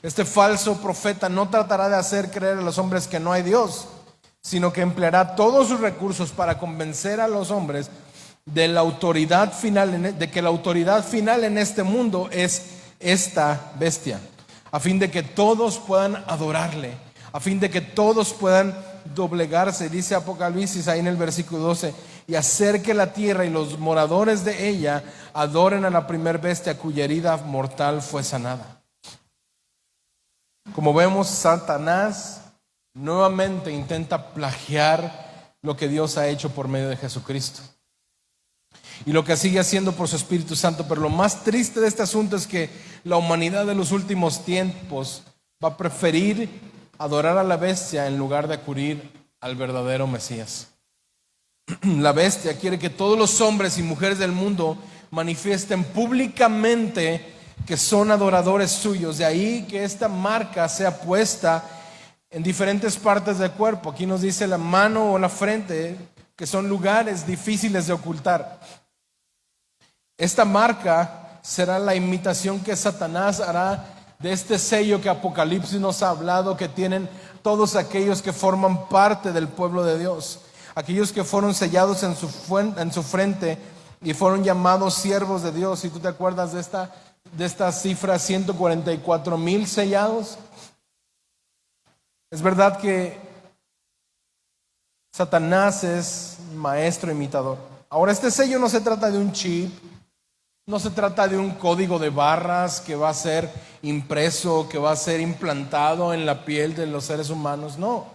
Este falso profeta no tratará de hacer creer a los hombres que no hay Dios, sino que empleará todos sus recursos para convencer a los hombres de la autoridad final, de que la autoridad final en este mundo es esta bestia, a fin de que todos puedan adorarle, a fin de que todos puedan doblegarse. Dice Apocalipsis ahí en el versículo 12, y hacer que la tierra y los moradores de ella adoren a la primer bestia cuya herida mortal fue sanada. Como vemos, Satanás nuevamente intenta plagiar lo que Dios ha hecho por medio de Jesucristo y lo que sigue haciendo por su Espíritu Santo. Pero lo más triste de este asunto es que la humanidad de los últimos tiempos va a preferir adorar a la bestia en lugar de acudir al verdadero Mesías. La bestia quiere que todos los hombres y mujeres del mundo manifiesten públicamente que son adoradores suyos. De ahí que esta marca sea puesta en diferentes partes del cuerpo. Aquí nos dice la mano o la frente, que son lugares difíciles de ocultar. Esta marca será la imitación que Satanás hará de este sello que Apocalipsis nos ha hablado, que tienen todos aquellos que forman parte del pueblo de Dios, aquellos que fueron sellados en su frente y fueron llamados siervos de Dios. Si tú te acuerdas de esta cifra, 144,000 sellados. Es verdad que Satanás es maestro imitador. Ahora, este sello no se trata de un chip, no se trata de un código de barras que va a ser impreso, que va a ser implantado en la piel de los seres humanos, no.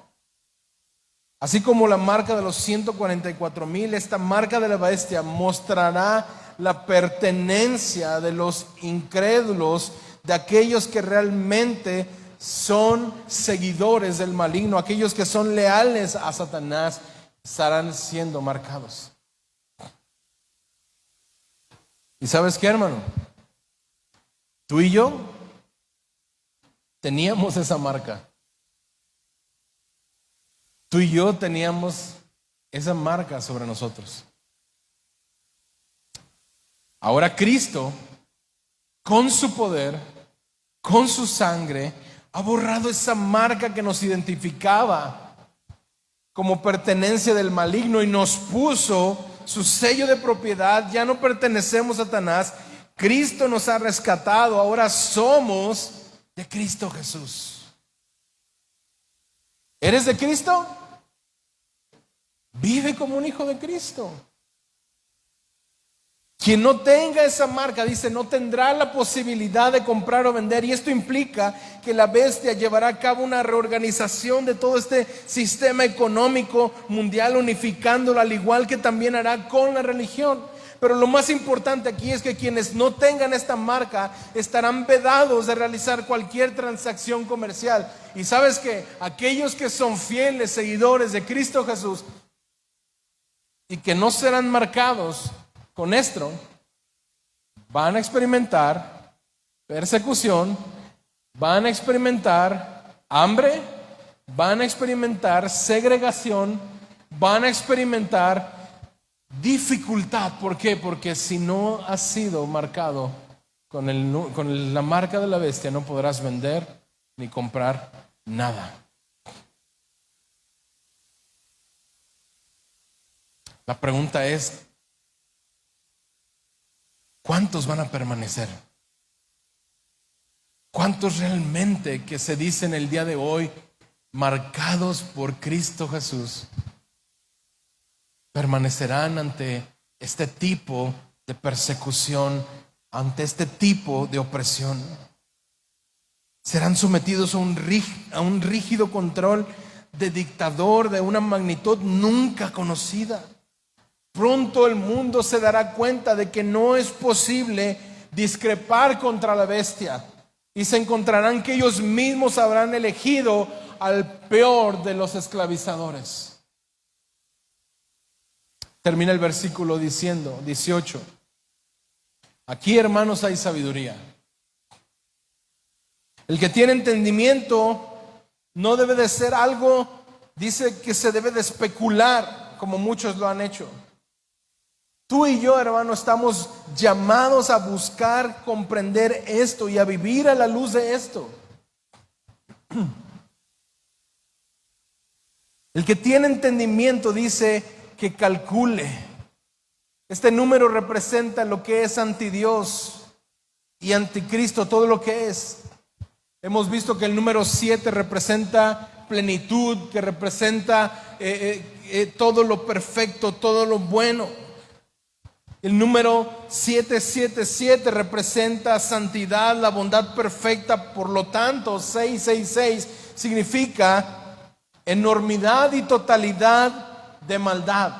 Así como la marca de los 144,000, esta marca de la bestia mostrará la pertenencia de los incrédulos, de aquellos que realmente son seguidores del maligno, aquellos que son leales a Satanás, estarán siendo marcados. ¿Y sabes qué, hermano? Tú y yo teníamos esa marca. Tú y yo teníamos esa marca sobre nosotros. Ahora Cristo, con su poder, con su sangre, Ha borrado esa marca que nos identificaba como pertenencia del maligno y nos puso su sello de propiedad. Ya no pertenecemos a Satanás. Cristo nos ha rescatado. Ahora somos de Cristo Jesús. ¿Eres de Cristo? Vive como un hijo de Cristo. Quien no tenga esa marca, dice, no tendrá la posibilidad de comprar o vender. Y esto implica que la bestia llevará a cabo una reorganización de todo este sistema económico mundial, unificándolo, al igual que también hará con la religión. Pero lo más importante aquí es que quienes no tengan esta marca estarán vedados de realizar cualquier transacción comercial. Y sabes que aquellos que son fieles seguidores de Cristo Jesús y que no serán marcados con esto, van a experimentar persecución, van a experimentar hambre, van a experimentar segregación, van a experimentar dificultad. ¿Por qué? Porque si no has sido marcado con la marca de la bestia, no podrás vender ni comprar nada. La pregunta es, ¿cuántos van a permanecer? ¿Cuántos realmente que se dicen el día de hoy marcados por Cristo Jesús permanecerán ante este tipo de persecución, ante este tipo de opresión? Serán sometidos a un rígido control de dictador de una magnitud nunca conocida. Pronto el mundo se dará cuenta de que no es posible discrepar contra la bestia y se encontrarán que ellos mismos habrán elegido al peor de los esclavizadores. Termina el versículo diciendo, 18. Aquí, hermanos, hay sabiduría. El que tiene entendimiento no debe de ser algo, dice que se debe de especular, como muchos lo han hecho. Tú y yo, hermano, estamos llamados a buscar comprender esto y a vivir a la luz de esto. El que tiene entendimiento dice que calcule. Este número representa lo que es antidios y anticristo, todo lo que es. Hemos visto que el número 7 representa plenitud, que representa todo lo perfecto, todo lo bueno. El número 777 representa santidad, la bondad perfecta. Por lo tanto, 666 significa enormidad y totalidad de maldad.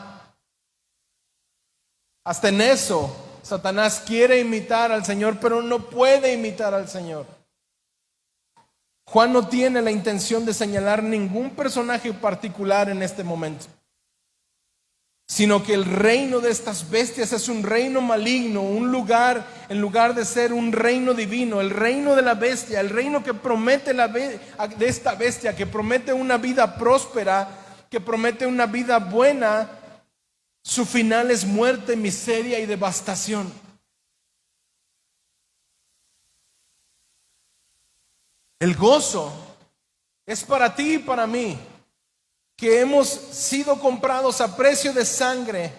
Hasta en eso, Satanás quiere imitar al Señor, pero no puede imitar al Señor. Juan no tiene la intención de señalar ningún personaje particular en este momento, sino que el reino de estas bestias es un reino maligno, un lugar, en lugar de ser un reino divino, el reino de la bestia, el reino que promete de esta bestia, que promete una vida próspera, que promete una vida buena, su final es muerte, miseria y devastación. El gozo es para ti y para mí, que hemos sido comprados a precio de sangre.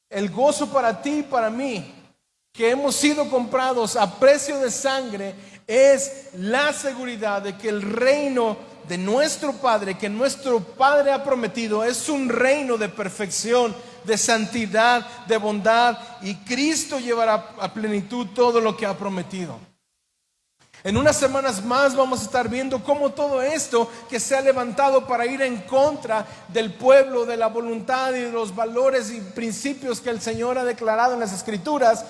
El gozo para ti y para mí, que hemos sido comprados a precio de sangre, es la seguridad de que el reino de nuestro Padre, que nuestro Padre ha prometido, es un reino de perfección, de santidad, de bondad, y Cristo llevará a plenitud todo lo que ha prometido. En unas semanas más vamos a estar viendo cómo todo esto que se ha levantado para ir en contra del pueblo, de la voluntad y de los valores y principios que el Señor ha declarado en las Escrituras,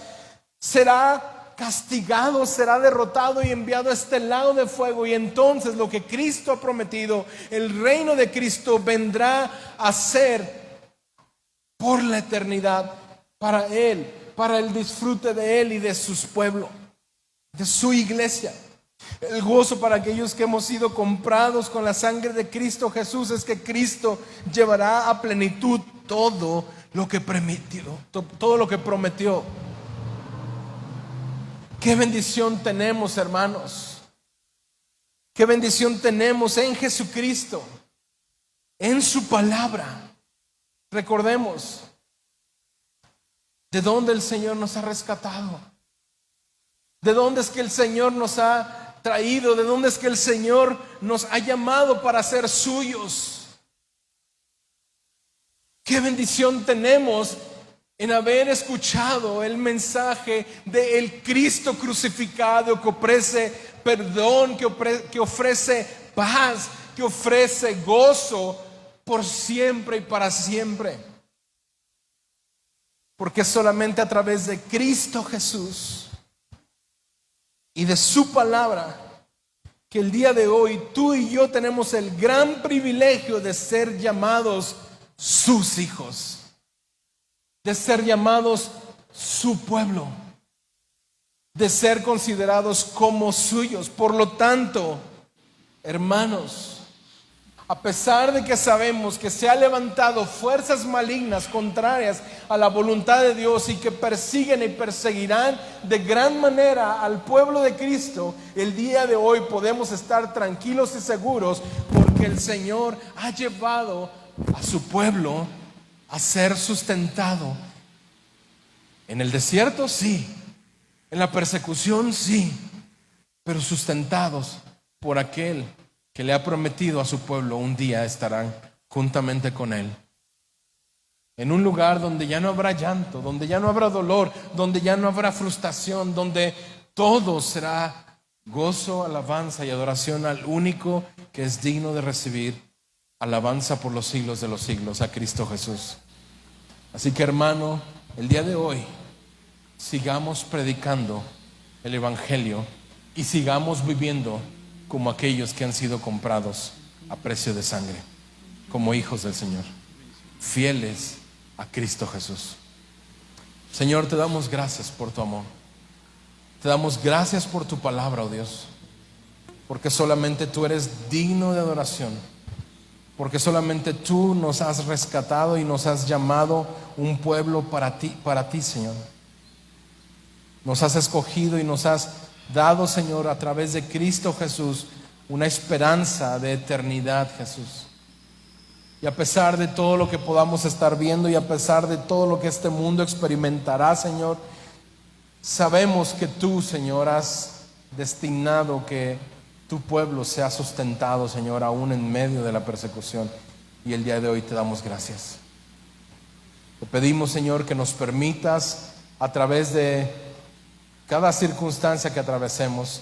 será castigado, será derrotado y enviado a este lago de fuego. Y entonces lo que Cristo ha prometido, el reino de Cristo vendrá a ser por la eternidad para Él, para el disfrute de Él y de sus pueblos, de su iglesia. El gozo para aquellos que hemos sido comprados con la sangre de Cristo Jesús es que Cristo llevará a plenitud todo lo que prometió. Qué bendición tenemos, hermanos, Qué bendición tenemos en Jesucristo, en su palabra. Recordemos de dónde el Señor nos ha rescatado, de dónde es que el Señor nos ha traído, de dónde es que el Señor nos ha llamado para ser suyos. Qué bendición tenemos en haber escuchado el mensaje del Cristo crucificado, que ofrece perdón, que ofrece paz, que ofrece gozo por siempre y para siempre. Porque solamente a través de Cristo Jesús y de su palabra, que el día de hoy tú y yo tenemos el gran privilegio de ser llamados sus hijos, de ser llamados su pueblo, de ser considerados como suyos. Por lo tanto, hermanos, a pesar de que sabemos que se han levantado fuerzas malignas contrarias a la voluntad de Dios y que persiguen y perseguirán de gran manera al pueblo de Cristo, el día de hoy podemos estar tranquilos y seguros porque el Señor ha llevado a su pueblo a ser sustentado. En el desierto sí, en la persecución sí, pero sustentados por aquel que le ha prometido a su pueblo un día estarán juntamente con él. En un lugar donde ya no habrá llanto, donde ya no habrá dolor, donde ya no habrá frustración, donde todo será gozo, alabanza y adoración al único que es digno de recibir alabanza por los siglos de los siglos, a Cristo Jesús. Así que, hermano, el día de hoy sigamos predicando el Evangelio y sigamos viviendo como aquellos que han sido comprados a precio de sangre, como hijos del Señor, fieles a Cristo Jesús. Señor, te damos gracias por tu amor. Te damos gracias por tu palabra, oh Dios, porque solamente tú eres digno de adoración, porque solamente tú nos has rescatado y nos has llamado un pueblo para ti, Señor. Nos has escogido y nos has dado, Señor, a través de Cristo Jesús, una esperanza de eternidad, Jesús. Y a pesar de todo lo que podamos estar viendo y a pesar de todo lo que este mundo experimentará, Señor, sabemos que tú, Señor, has destinado que tu pueblo sea sustentado, Señor, aún en medio de la persecución. Y el día de hoy te damos gracias. Te pedimos, Señor, que nos permitas a través de cada circunstancia que atravesemos,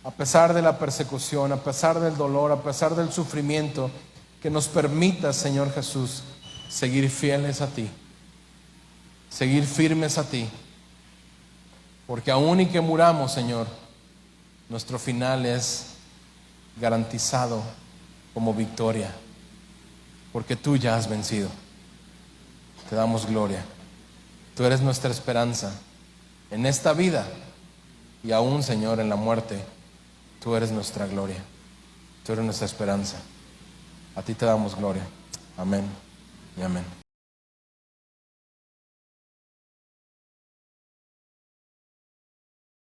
a pesar de la persecución, a pesar del dolor, a pesar del sufrimiento, que nos permitas, Señor Jesús, seguir fieles a ti, seguir firmes a ti, porque aún y que muramos, Señor, nuestro final es garantizado como victoria, porque tú ya has vencido. Te damos gloria. Tú eres nuestra esperanza en esta vida y aún, Señor, en la muerte. Tú eres nuestra gloria, tú eres nuestra esperanza. A ti te damos gloria. Amén y amén.